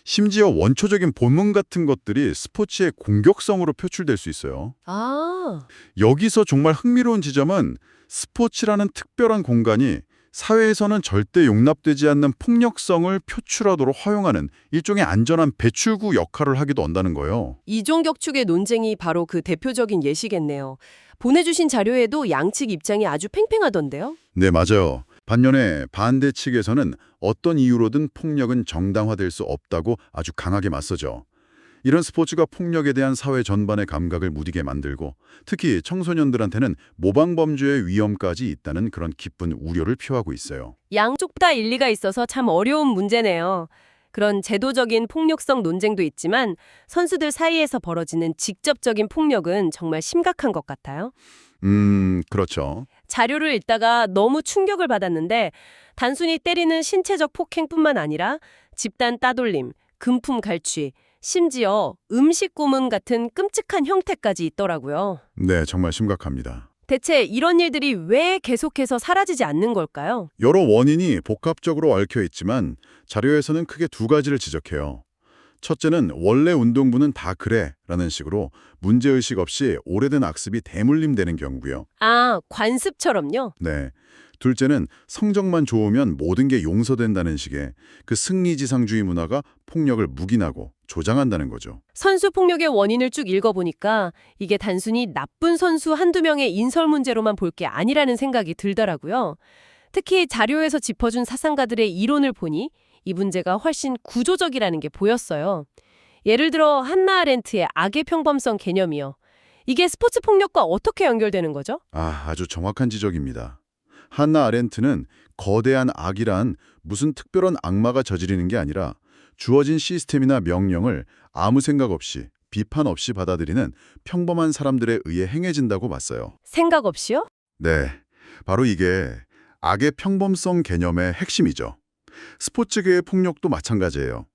심지어 원초적인 본능 같은 것들이 스포츠의 공격성으로 표출될 수 있어요. 아, 여기서 정말 흥미로운 지점은 스포츠라는 특별한 공간이 사회에서는 절대 용납되지 않는 폭력성을 표출하도록 허용하는 일종의 안전한 배출구 역할을 하기도 한다는 거예요. 이종격축의 논쟁이 바로 그 대표적인 예시겠네요. 보내주신 자료에도 양측 입장이 아주 팽팽하던데요. 네, 맞아요. 반면에 반대 측에서는 어떤 이유로든 폭력은 정당화될 수 없다고 아주 강하게 맞서죠. 이런 스포츠가 폭력에 대한 사회 전반의 감각을 무디게 만들고 특히 청소년들한테는 모방범죄의 위험까지 있다는 그런 깊은 우려를 표하고 있어요. 양쪽 다 일리가 있어서 참 어려운 문제네요. 그런 제도적인 폭력성 논쟁도 있지만 선수들 사이에서 벌어지는 직접적인 폭력은 정말 심각한 것 같아요. 그렇죠. 자료를 읽다가 너무 충격을 받았는데 단순히 때리는 신체적 폭행뿐만 아니라 집단 따돌림, 금품 갈취, 심지어 음식 고문 같은 끔찍한 형태까지 있더라고요. 네, 정말 심각합니다. 대체 이런 일들이 왜 계속해서 사라지지 않는 걸까요? 여러 원인이 복합적으로 얽혀 있지만 자료에서는 크게 두 가지를 지적해요. 첫째는 원래 운동부는 다 그래 라는 식으로 문제의식 없이 오래된 악습이 대물림되는 경우고요. 아, 관습처럼요? 네. 둘째는 성적만 좋으면 모든 게 용서된다는 식의 그 승리지상주의 문화가 폭력을 묵인하고 조장한다는 거죠. 선수 폭력의 원인을 쭉 읽어보니까 이게 단순히 나쁜 선수 한두 명의 인설 문제로만 볼 게 아니라는 생각이 들더라고요. 특히 자료에서 짚어준 사상가들의 이론을 보니 이 문제가 훨씬 구조적이라는 게 보였어요. 예를 들어 한나 아렌트의 악의 평범성 개념이요. 이게 스포츠 폭력과 어떻게 연결되는 거죠? 아주 정확한 지적입니다. 한나 아렌트는 거대한 악이란 무슨 특별한 악마가 저지르는 게 아니라 주어진 시스템이나 명령을 아무 생각 없이 비판 없이 받아들이는 평범한 사람들에 의해 행해진다고 봤어요. 생각 없이요? 네, 바로 이게 악의 평범성 개념의 핵심이죠. 스포츠계의 폭력도 마찬가지예요.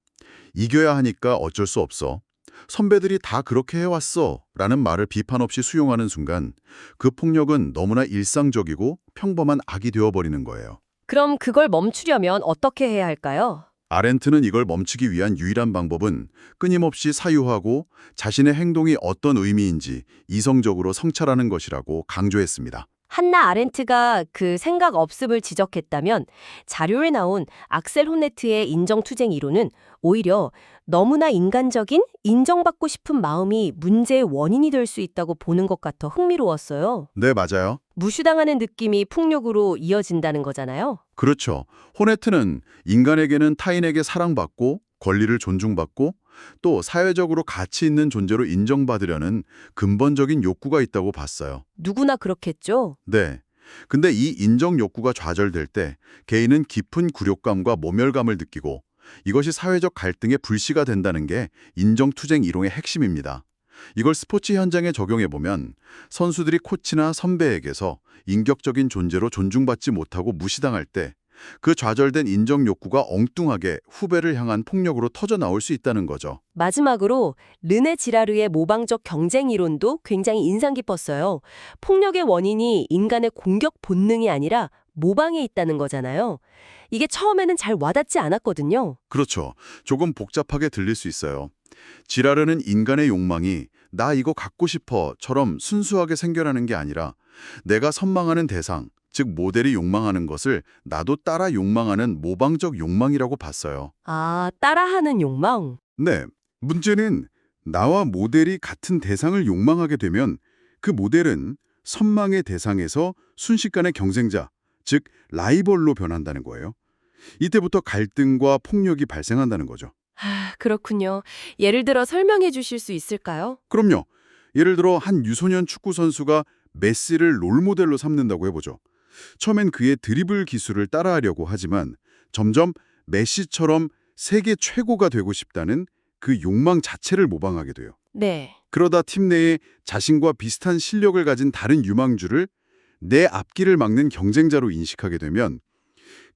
이겨야 하니까 어쩔 수 없어. 선배들이 다 그렇게 해왔어 라는 말을 비판 없이 수용하는 순간 그 폭력은 너무나 일상적이고 평범한 악이 되어버리는 거예요. 그럼 그걸 멈추려면 어떻게 해야 할까요? 아렌트는 이걸 멈추기 위한 유일한 방법은 끊임없이 사유하고 자신의 행동이 어떤 의미인지 이성적으로 성찰하는 것이라고 강조했습니다. 한나 아렌트가 그 생각 없음을 지적했다면 자료에 나온 악셀 호네트의 인정투쟁 이론은 오히려 너무나 인간적인 인정받고 싶은 마음이 문제의 원인이 될 수 있다고 보는 것 같아 흥미로웠어요. 네, 맞아요. 무시당하는 느낌이 폭력으로 이어진다는 거잖아요. 그렇죠. 호네트는 인간에게는 타인에게 사랑받고 권리를 존중받고 또 사회적으로 가치 있는 존재로 인정받으려는 근본적인 욕구가 있다고 봤어요. 누구나 그렇겠죠. 네. 근데 이 인정 욕구가 좌절될 때 개인은 깊은 굴욕감과 모멸감을 느끼고 이것이 사회적 갈등의 불씨가 된다는 게 인정투쟁 이론의 핵심입니다. 이걸 스포츠 현장에 적용해보면 선수들이 코치나 선배에게서 인격적인 존재로 존중받지 못하고 무시당할 때 그 좌절된 인정 욕구가 엉뚱하게 후배를 향한 폭력으로 터져나올 수 있다는 거죠. 마지막으로 르네 지라르의 모방적 경쟁 이론도 굉장히 인상 깊었어요. 폭력의 원인이 인간의 공격 본능이 아니라 모방에 있다는 거잖아요. 이게 처음에는 잘 와닿지 않았거든요. 그렇죠. 조금 복잡하게 들릴 수 있어요. 지라르는 인간의 욕망이 나 이거 갖고 싶어처럼 순수하게 생겨나는 게 아니라 내가 선망하는 대상, 즉 모델이 욕망하는 것을 나도 따라 욕망하는 모방적 욕망이라고 봤어요. 아, 따라하는 욕망. 네, 문제는 나와 모델이 같은 대상을 욕망하게 되면 그 모델은 선망의 대상에서 순식간에 경쟁자, 즉 라이벌로 변한다는 거예요. 이때부터 갈등과 폭력이 발생한다는 거죠. 그렇군요. 예를 들어 설명해 주실 수 있을까요? 그럼요. 예를 들어 한 유소년 축구 선수가 메시를 롤모델로 삼는다고 해보죠. 처음엔 그의 드리블 기술을 따라하려고 하지만 점점 메시처럼 세계 최고가 되고 싶다는 그 욕망 자체를 모방하게 돼요. 네. 그러다 팀 내에 자신과 비슷한 실력을 가진 다른 유망주를 내 앞길을 막는 경쟁자로 인식하게 되면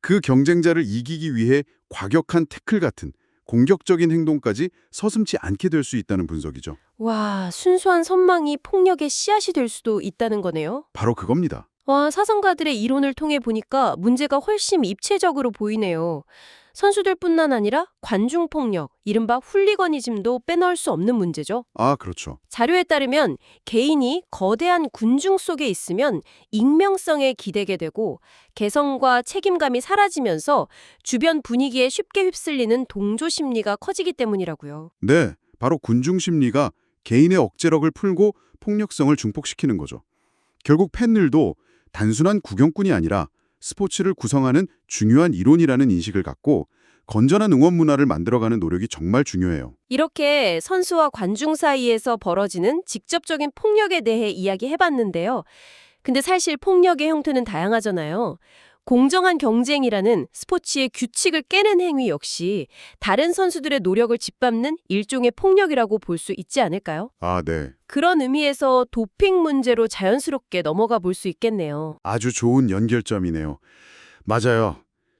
그 경쟁자를 이기기 위해 과격한 태클 같은 공격적인 행동까지 서슴지 않게 될 수 있다는 분석이죠. 와, 순수한 선망이 폭력의 씨앗이 될 수도 있다는 거네요. 바로 그겁니다. 와, 사상가들의 이론을 통해 보니까 문제가 훨씬 입체적으로 보이네요. 선수들뿐만 아니라 관중폭력, 이른바 훌리거니즘도 빼놓을 수 없는 문제죠. 그렇죠. 자료에 따르면 개인이 거대한 군중 속에 있으면 익명성에 기대게 되고 개성과 책임감이 사라지면서 주변 분위기에 쉽게 휩쓸리는 동조 심리가 커지기 때문이라고요. 네, 바로 군중 심리가 개인의 억제력을 풀고 폭력성을 증폭시키는 거죠. 결국 팬들도 단순한 구경꾼이 아니라 스포츠를 구성하는 중요한 이론이라는 인식을 갖고 건전한 응원 문화를 만들어가는 노력이 정말 중요해요. 이렇게 선수와 관중 사이에서 벌어지는 직접적인 폭력에 대해 이야기해봤는데요. 근데 사실 폭력의 형태는 다양하잖아요. 공정한 경쟁이라는 스포츠의 규칙을 깨는 행위 역시 다른 선수들의 노력을 짓밟는 일종의 폭력이라고 볼 수 있지 않을까요? 네. 그런 의미에서 도핑 문제로 자연스럽게 넘어가 볼 수 있겠네요. 아주 좋은 연결점이네요. 맞아요.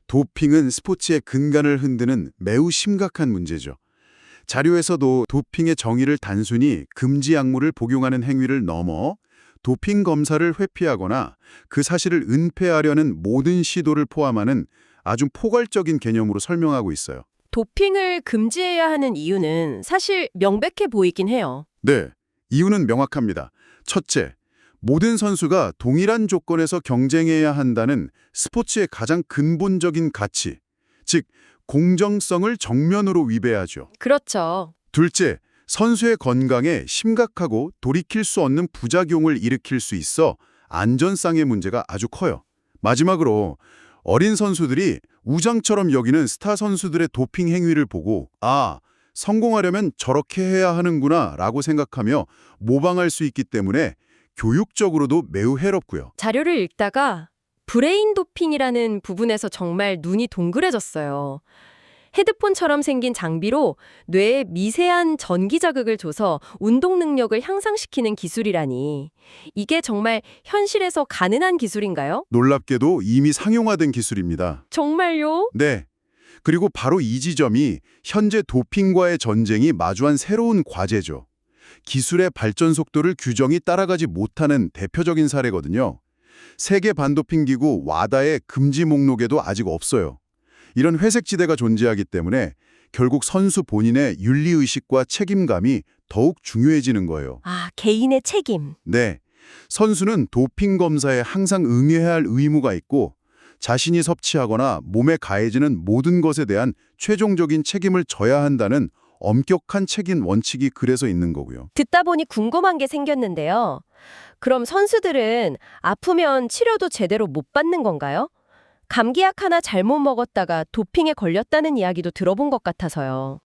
도핑은 스포츠의 근간을 흔드는 매우 심각한 문제죠. 자료에서도 도핑의 정의를 단순히 금지 약물을 복용하는 행위를 넘어 도핑 검사를 회피하거나 그 사실을 은폐하려는 모든 시도를 포함하는 아주 포괄적인 개념으로 설명하고 있어요. 도핑을 금지해야 하는 이유는 사실 명백해 보이긴 해요. 네, 이유는 명확합니다. 첫째, 모든 선수가 동일한 조건에서 경쟁해야 한다는 스포츠의 가장 근본적인 가치, 즉 공정성을 정면으로 위배하죠. 그렇죠. 둘째, 선수의 건강에 심각하고 돌이킬 수 없는 부작용을 일으킬 수 있어 안전상의 문제가 아주 커요. 마지막으로 어린 선수들이 우상처럼 여기는 스타 선수들의 도핑 행위를 보고 성공하려면 저렇게 해야 하는구나 라고 생각하며 모방할 수 있기 때문에 교육적으로도 매우 해롭고요. 자료를 읽다가 브레인 도핑이라는 부분에서 정말 눈이 동그래졌어요. 헤드폰처럼 생긴 장비로 뇌에 미세한 전기 자극을 줘서 운동 능력을 향상시키는 기술이라니. 이게 정말 현실에서 가능한 기술인가요? 놀랍게도 이미 상용화된 기술입니다. 정말요? 네. 그리고 바로 이 지점이 현재 도핑과의 전쟁이 마주한 새로운 과제죠. 기술의 발전 속도를 규정이 따라가지 못하는 대표적인 사례거든요. 세계 반도핑 기구 와다의 금지 목록에도 아직 없어요. 이런 회색 지대가 존재하기 때문에 결국 선수 본인의 윤리의식과 책임감이 더욱 중요해지는 거예요. 개인의 책임. 네. 선수는 도핑 검사에 항상 응해야 할 의무가 있고 자신이 섭취하거나 몸에 가해지는 모든 것에 대한 최종적인 책임을 져야 한다는 엄격한 책임 원칙이 그래서 있는 거고요. 듣다 보니 궁금한 게 생겼는데요. 그럼 선수들은 아프면 치료도 제대로 못 받는 건가요? 감기약 하나 잘못 먹었다가 도핑에 걸렸다는 이야기도 들어본 것 같아서요.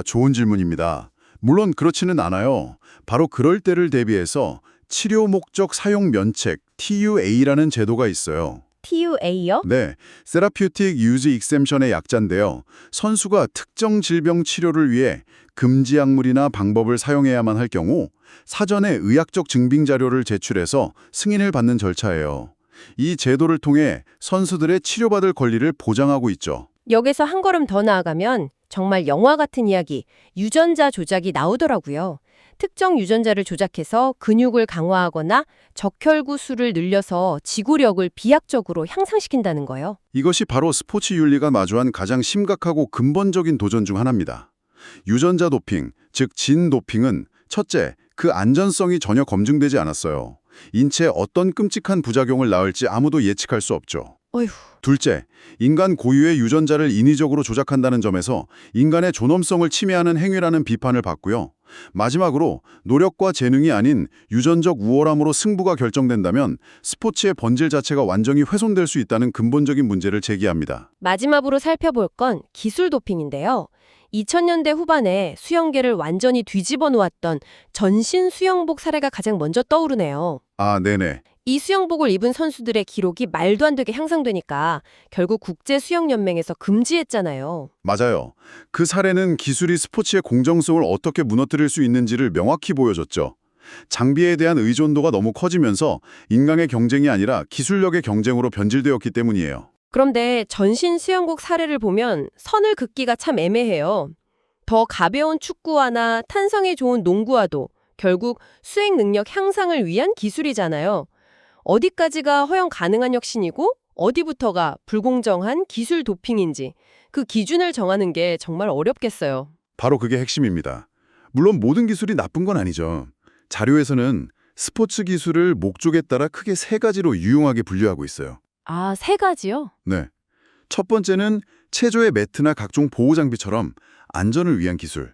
좋은 질문입니다. 물론 그렇지는 않아요. 바로 그럴 때를 대비해서 치료 목적 사용 면책 TUA라는 제도가 있어요. TUA요? 네, Therapeutic Use Exemption의 약자인데요. 선수가 특정 질병 치료를 위해 금지 약물이나 방법을 사용해야만 할 경우 사전에 의학적 증빙 자료를 제출해서 승인을 받는 절차예요. 이 제도를 통해 선수들의 치료받을 권리를 보장하고 있죠. 여기서 한 걸음 더 나아가면 정말 영화 같은 이야기, 유전자 조작이 나오더라고요. 특정 유전자를 조작해서 근육을 강화하거나 적혈구 수를 늘려서 지구력을 비약적으로 향상시킨다는 거예요. 이것이 바로 스포츠 윤리가 마주한 가장 심각하고 근본적인 도전 중 하나입니다. 유전자 도핑, 즉 진 도핑은 첫째, 그 안전성이 전혀 검증되지 않았어요. 인체에 어떤 끔찍한 부작용을 낳을지 아무도 예측할 수 없죠. 어휴. 둘째, 인간 고유의 유전자를 인위적으로 조작한다는 점에서 인간의 존엄성을 침해하는 행위라는 비판을 받고요. 마지막으로 노력과 재능이 아닌 유전적 우월함으로 승부가 결정된다면 스포츠의 본질 자체가 완전히 훼손될 수 있다는 근본적인 문제를 제기합니다. 마지막으로 살펴볼 건 기술 도핑인데요. 2000년대 후반에 수영계를 완전히 뒤집어 놓았던 전신 수영복 사례가 가장 먼저 떠오르네요. 네네. 이 수영복을 입은 선수들의 기록이 말도 안 되게 향상되니까 결국 국제수영연맹에서 금지했잖아요. 맞아요. 그 사례는 기술이 스포츠의 공정성을 어떻게 무너뜨릴 수 있는지를 명확히 보여줬죠. 장비에 대한 의존도가 너무 커지면서 인간의 경쟁이 아니라 기술력의 경쟁으로 변질되었기 때문이에요. 그런데 전신 수영복 사례를 보면 선을 긋기가 참 애매해요. 더 가벼운 축구화나 탄성에 좋은 농구화도 결국 수행 능력 향상을 위한 기술이잖아요. 어디까지가 허용 가능한 혁신이고 어디부터가 불공정한 기술 도핑인지 그 기준을 정하는 게 정말 어렵겠어요. 바로 그게 핵심입니다. 물론 모든 기술이 나쁜 건 아니죠. 자료에서는 스포츠 기술을 목적에 따라 크게 세 가지로 유용하게 분류하고 있어요. 세 가지요? 네. 첫 번째는 체조의 매트나 각종 보호 장비처럼 안전을 위한 기술.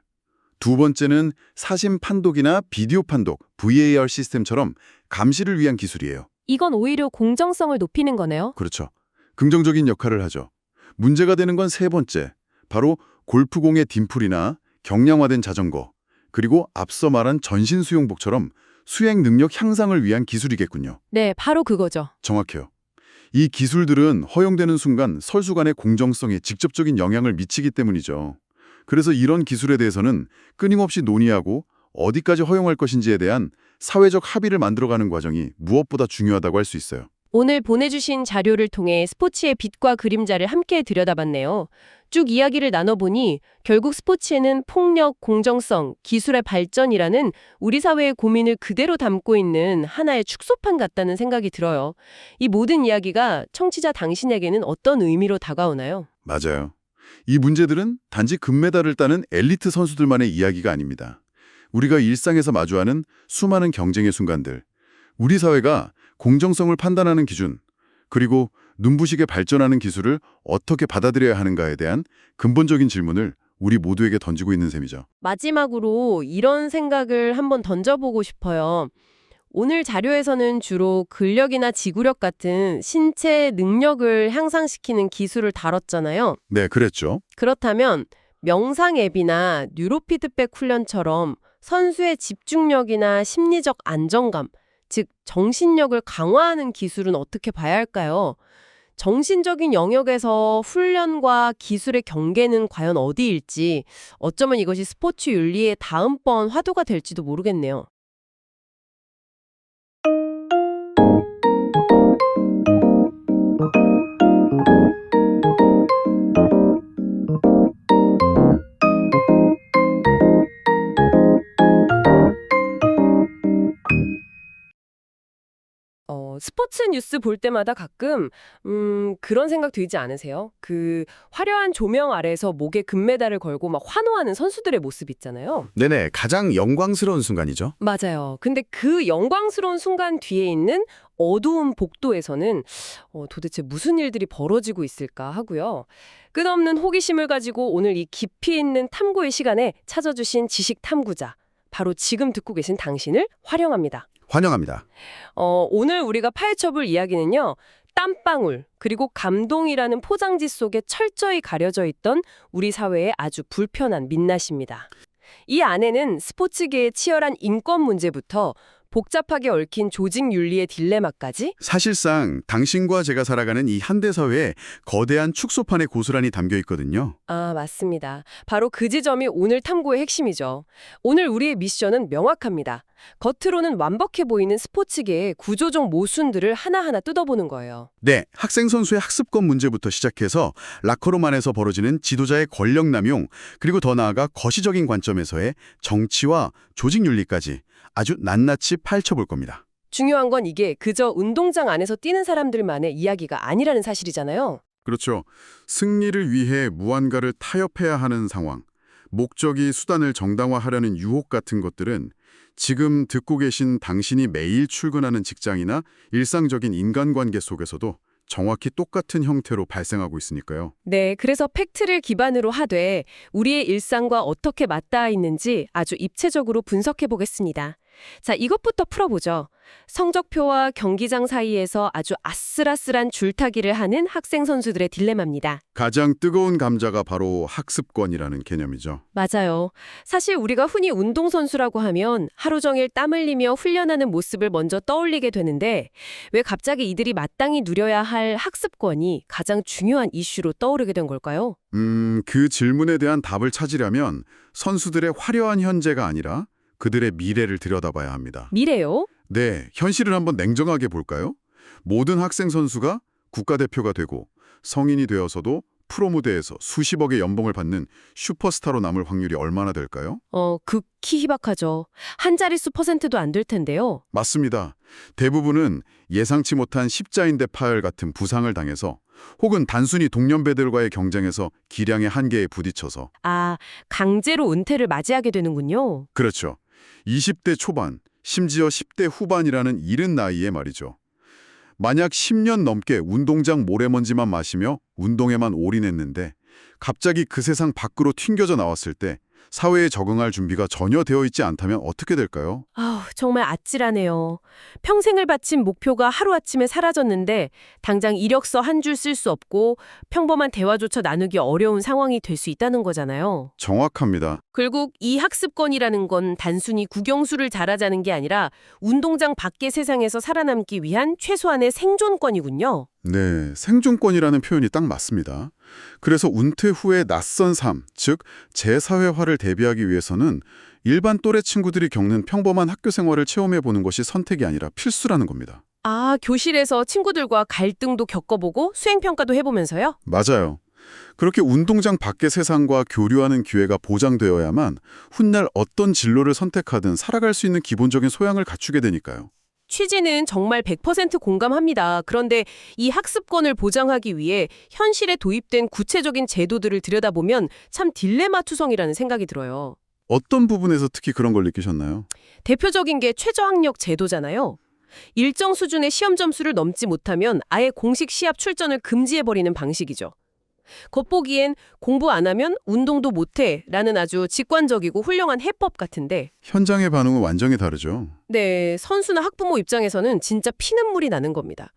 두 번째는 사심 판독이나 비디오 판독, VAR 시스템처럼 감시를 위한 기술이에요. 이건 오히려 공정성을 높이는 거네요. 그렇죠. 긍정적인 역할을 하죠. 문제가 되는 건 세 번째. 바로 골프공의 딤플이나 경량화된 자전거, 그리고 앞서 말한 전신 수영복처럼 수행 능력 향상을 위한 기술이겠군요. 네, 바로 그거죠. 정확해요. 이 기술들은 허용되는 순간 선수 간의 공정성에 직접적인 영향을 미치기 때문이죠. 그래서 이런 기술에 대해서는 끊임없이 논의하고 어디까지 허용할 것인지에 대한 사회적 합의를 만들어가는 과정이 무엇보다 중요하다고 할 수 있어요. 오늘 보내주신 자료를 통해 스포츠의 빛과 그림자를 함께 들여다봤네요. 쭉 이야기를 나눠보니 결국 스포츠에는 폭력, 공정성, 기술의 발전이라는 우리 사회의 고민을 그대로 담고 있는 하나의 축소판 같다는 생각이 들어요. 이 모든 이야기가 청취자 당신에게는 어떤 의미로 다가오나요? 맞아요. 이 문제들은 단지 금메달을 따는 엘리트 선수들만의 이야기가 아닙니다. 우리가 일상에서 마주하는 수많은 경쟁의 순간들, 우리 사회가 공정성을 판단하는 기준, 그리고 눈부시게 발전하는 기술을 어떻게 받아들여야 하는가에 대한 근본적인 질문을 우리 모두에게 던지고 있는 셈이죠. 마지막으로 이런 생각을 한번 던져보고 싶어요. 오늘 자료에서는 주로 근력이나 지구력 같은 신체 능력을 향상시키는 기술을 다뤘잖아요. 네, 그랬죠. 그렇다면 명상 앱이나 뉴로피드백 훈련처럼 선수의 집중력이나 심리적 안정감, 즉 정신력을 강화하는 기술은 어떻게 봐야 할까요? 정신적인 영역에서 훈련과 기술의 경계는 과연 어디일지, 어쩌면 이것이 스포츠 윤리의 다음번 화두가 될지도 모르겠네요. 스포츠 뉴스 볼 때마다 가끔 그런 생각 들지 않으세요? 그 화려한 조명 아래서 목에 금메달을 걸고 막 환호하는 선수들의 모습 있잖아요. 네네, 가장 영광스러운 순간이죠. 맞아요. 근데 그 영광스러운 순간 뒤에 있는 어두운 복도에서는 도대체 무슨 일들이 벌어지고 있을까 하고요. 끝없는 호기심을 가지고 오늘 이 깊이 있는 탐구의 시간에 찾아주신 지식 탐구자, 바로 지금 듣고 계신 당신을 환영합니다. 환영합니다. 오늘 우리가 파헤쳐볼 이야기는요. 땀방울 그리고 감동이라는 포장지 속에 철저히 가려져 있던 우리 사회의 아주 불편한 민낯입니다. 이 안에는 스포츠계의 치열한 인권 문제부터 복잡하게 얽힌 조직 윤리의 딜레마까지 사실상 당신과 제가 살아가는 이 현대 사회에 거대한 축소판의 고스란히 담겨 있거든요. 맞습니다. 바로 그 지점이 오늘 탐구의 핵심이죠. 오늘 우리의 미션은 명확합니다. 겉으로는 완벽해 보이는 스포츠계의 구조적 모순들을 하나하나 뜯어보는 거예요. 네, 학생 선수의 학습권 문제부터 시작해서 라커룸 안에서 벌어지는 지도자의 권력 남용, 그리고 더 나아가 거시적인 관점에서의 정치와 조직 윤리까지 아주 낱낱이 파헤쳐볼 겁니다. 중요한 건 이게 그저 운동장 안에서 뛰는 사람들만의 이야기가 아니라는 사실이잖아요. 그렇죠. 승리를 위해 무언가를 타협해야 하는 상황, 목적이 수단을 정당화하려는 유혹 같은 것들은 지금 듣고 계신 당신이 매일 출근하는 직장이나 일상적인 인간관계 속에서도 정확히 똑같은 형태로 발생하고 있으니까요. 네, 그래서 팩트를 기반으로 하되 우리의 일상과 어떻게 맞닿아 있는지 아주 입체적으로 분석해 보겠습니다. 자, 이것부터 풀어보죠. 성적표와 경기장 사이에서 아주 아슬아슬한 줄타기를 하는 학생 선수들의 딜레마입니다. 가장 뜨거운 감자가 바로 학습권이라는 개념이죠. 맞아요. 사실 우리가 흔히 운동선수라고 하면 하루 종일 땀 흘리며 훈련하는 모습을 먼저 떠올리게 되는데 왜 갑자기 이들이 마땅히 누려야 할 학습권이 가장 중요한 이슈로 떠오르게 된 걸까요? 그 질문에 대한 답을 찾으려면 선수들의 화려한 현재가 아니라 그들의 미래를 들여다봐야 합니다. 미래요? 네, 현실을 한번 냉정하게 볼까요? 모든 학생 선수가 국가대표가 되고 성인이 되어서도 프로 무대에서 수십억의 연봉을 받는 슈퍼스타로 남을 확률이 얼마나 될까요? 극히 희박하죠. 한 자릿수 %도 안 될 텐데요. 맞습니다. 대부분은 예상치 못한 십자인대 파열 같은 부상을 당해서 혹은 단순히 동년배들과의 경쟁에서 기량의 한계에 부딪혀서 강제로 은퇴를 맞이하게 되는군요. 그렇죠. 20대 초반, 심지어 10대 후반이라는 이른 나이에 말이죠. 만약 10년 넘게 운동장 모래먼지만 마시며 운동에만 올인했는데 갑자기 그 세상 밖으로 튕겨져 나왔을 때 사회에 적응할 준비가 전혀 되어 있지 않다면 어떻게 될까요? 정말 아찔하네요. 평생을 바친 목표가 하루아침에 사라졌는데 당장 이력서 한 줄 쓸 수 없고 평범한 대화조차 나누기 어려운 상황이 될 수 있다는 거잖아요. 정확합니다. 결국 이 학습권이라는 건 단순히 국영수를 잘하자는 게 아니라 운동장 밖의 세상에서 살아남기 위한 최소한의 생존권이군요. 네, 생존권이라는 표현이 딱 맞습니다. 그래서 은퇴 후의 낯선 삶, 즉 재사회화를 대비하기 위해서는 일반 또래 친구들이 겪는 평범한 학교 생활을 체험해보는 것이 선택이 아니라 필수라는 겁니다. 교실에서 친구들과 갈등도 겪어보고 수행평가도 해보면서요? 맞아요. 그렇게 운동장 밖의 세상과 교류하는 기회가 보장되어야만 훗날 어떤 진로를 선택하든 살아갈 수 있는 기본적인 소양을 갖추게 되니까요. 취지는 정말 100% 공감합니다. 그런데 이 학습권을 보장하기 위해 현실에 도입된 구체적인 제도들을 들여다보면 참 딜레마투성이라는 생각이 들어요. 어떤 부분에서 특히 그런 걸 느끼셨나요? 대표적인 게 최저학력 제도잖아요. 일정 수준의 시험 점수를 넘지 못하면 아예 공식 시합 출전을 금지해버리는 방식이죠. 겉보기엔 공부 안 하면 운동도 못해 라는 아주 직관적이고 훌륭한 해법 같은데 현장의 반응은 완전히 다르죠. 네, 선수나 학부모 입장에서는 진짜 피눈물이 나는 겁니다.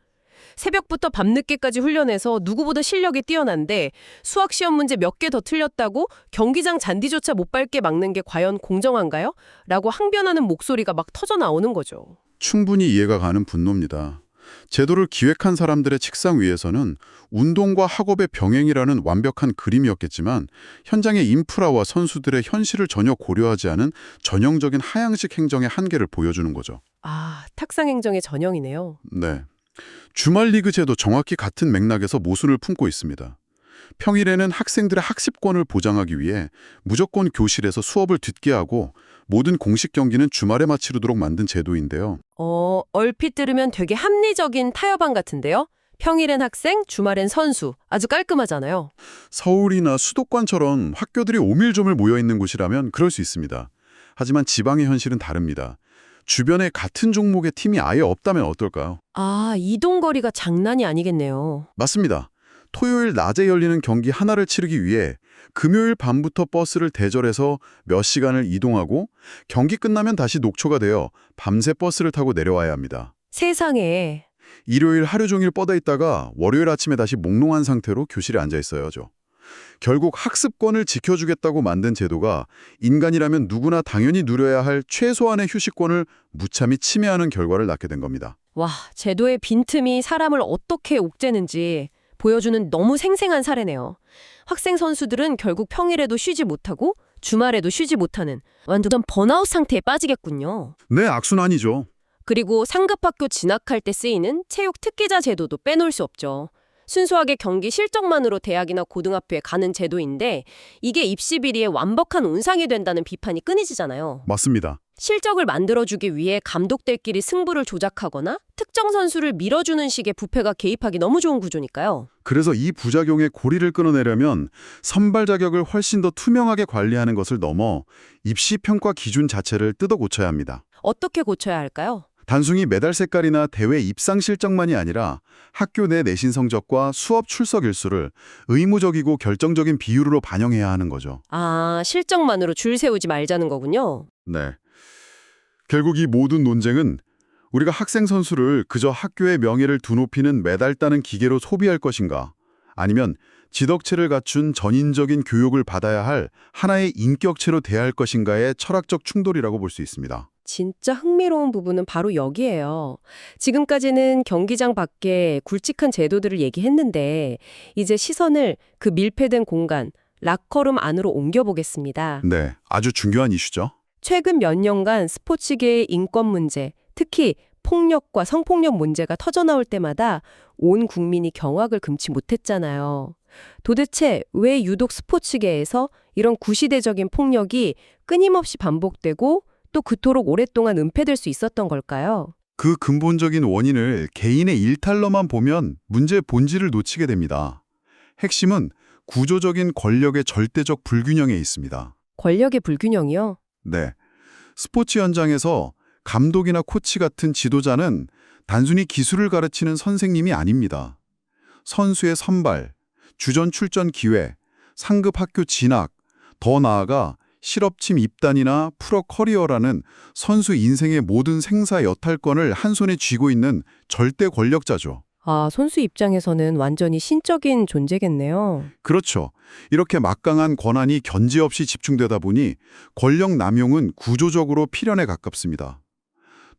새벽부터 밤늦게까지 훈련해서 누구보다 실력이 뛰어난데 수학 시험 문제 몇 개 더 틀렸다고 경기장 잔디조차 못 밟게 막는 게 과연 공정한가요? 라고 항변하는 목소리가 막 터져 나오는 거죠. 충분히 이해가 가는 분노입니다. 제도를 기획한 사람들의 책상 위에서는 운동과 학업의 병행이라는 완벽한 그림이었겠지만 현장의 인프라와 선수들의 현실을 전혀 고려하지 않은 전형적인 하향식 행정의 한계를 보여주는 거죠. 아, 탁상행정의 전형이네요. 네. 주말 리그 제도 정확히 같은 맥락에서 모순을 품고 있습니다. 평일에는 학생들의 학습권을 보장하기 위해 무조건 교실에서 수업을 듣게 하고 모든 공식 경기는 주말에 마치도록 만든 제도인데요. 얼핏 들으면 되게 합리적인 타협안 같은데요? 평일엔 학생, 주말엔 선수. 아주 깔끔하잖아요. 서울이나 수도권처럼 학교들이 오밀조밀 모여있는 곳이라면 그럴 수 있습니다. 하지만 지방의 현실은 다릅니다. 주변에 같은 종목의 팀이 아예 없다면 어떨까요? 아, 이동거리가 장난이 아니겠네요. 맞습니다. 토요일 낮에 열리는 경기 하나를 치르기 위해 금요일 밤부터 버스를 대절해서 몇 시간을 이동하고 경기 끝나면 다시 녹초가 되어 밤새 버스를 타고 내려와야 합니다. 세상에. 일요일 하루 종일 뻗어 있다가 월요일 아침에 다시 몽롱한 상태로 교실에 앉아 있어야죠. 결국 학습권을 지켜주겠다고 만든 제도가 인간이라면 누구나 당연히 누려야 할 최소한의 휴식권을 무참히 침해하는 결과를 낳게 된 겁니다. 와, 제도의 빈틈이 사람을 어떻게 옥죄는지 보여주는 너무 생생한 사례네요. 학생 선수들은 결국 평일에도 쉬지 못하고 주말에도 쉬지 못하는 완전 번아웃 상태에 빠지겠군요. 네, 악순환이죠. 그리고 상급학교 진학할 때 쓰이는 체육 특기자 제도도 빼놓을 수 없죠. 순수하게 경기 실적만으로 대학이나 고등학교에 가는 제도인데 이게 입시 비리의 완벽한 온상이 된다는 비판이 끊이지잖아요. 맞습니다. 실적을 만들어주기 위해 감독들끼리 승부를 조작하거나 특정 선수를 밀어주는 식의 부패가 개입하기 너무 좋은 구조니까요. 그래서 이 부작용의 고리를 끊어내려면 선발 자격을 훨씬 더 투명하게 관리하는 것을 넘어 입시 평가 기준 자체를 뜯어 고쳐야 합니다. 어떻게 고쳐야 할까요? 단순히 메달 색깔이나 대회 입상 실적만이 아니라 학교 내 내신 성적과 수업 출석 일수를 의무적이고 결정적인 비율로 반영해야 하는 거죠. 아, 실적만으로 줄 세우지 말자는 거군요. 네. 결국 이 모든 논쟁은 우리가 학생 선수를 그저 학교의 명예를 두높이는 메달 따는 기계로 소비할 것인가, 아니면 지덕체를 갖춘 전인적인 교육을 받아야 할 하나의 인격체로 대할 것인가의 철학적 충돌이라고 볼 수 있습니다. 진짜 흥미로운 부분은 바로 여기예요. 지금까지는 경기장 밖에 굵직한 제도들을 얘기했는데 이제 시선을 그 밀폐된 공간, 락커룸 안으로 옮겨보겠습니다. 네, 아주 중요한 이슈죠. 최근 몇 년간 스포츠계의 인권 문제, 특히 폭력과 성폭력 문제가 터져나올 때마다 온 국민이 경악을 금치 못했잖아요. 도대체 왜 유독 스포츠계에서 이런 구시대적인 폭력이 끊임없이 반복되고 또 그토록 오랫동안 은폐될 수 있었던 걸까요? 그 근본적인 원인을 개인의 일탈로만 보면 문제의 본질을 놓치게 됩니다. 핵심은 구조적인 권력의 절대적 불균형에 있습니다. 권력의 불균형이요? 네. 스포츠 현장에서 감독이나 코치 같은 지도자는 단순히 기술을 가르치는 선생님이 아닙니다. 선수의 선발, 주전 출전 기회, 상급 학교 진학, 더 나아가 실업팀 입단이나 프로 커리어라는 선수 인생의 모든 생사 여탈권을 한 손에 쥐고 있는 절대 권력자죠. 아, 선수 입장에서는 완전히 신적인 존재겠네요. 그렇죠. 이렇게 막강한 권한이 견제 없이 집중되다 보니 권력 남용은 구조적으로 필연에 가깝습니다.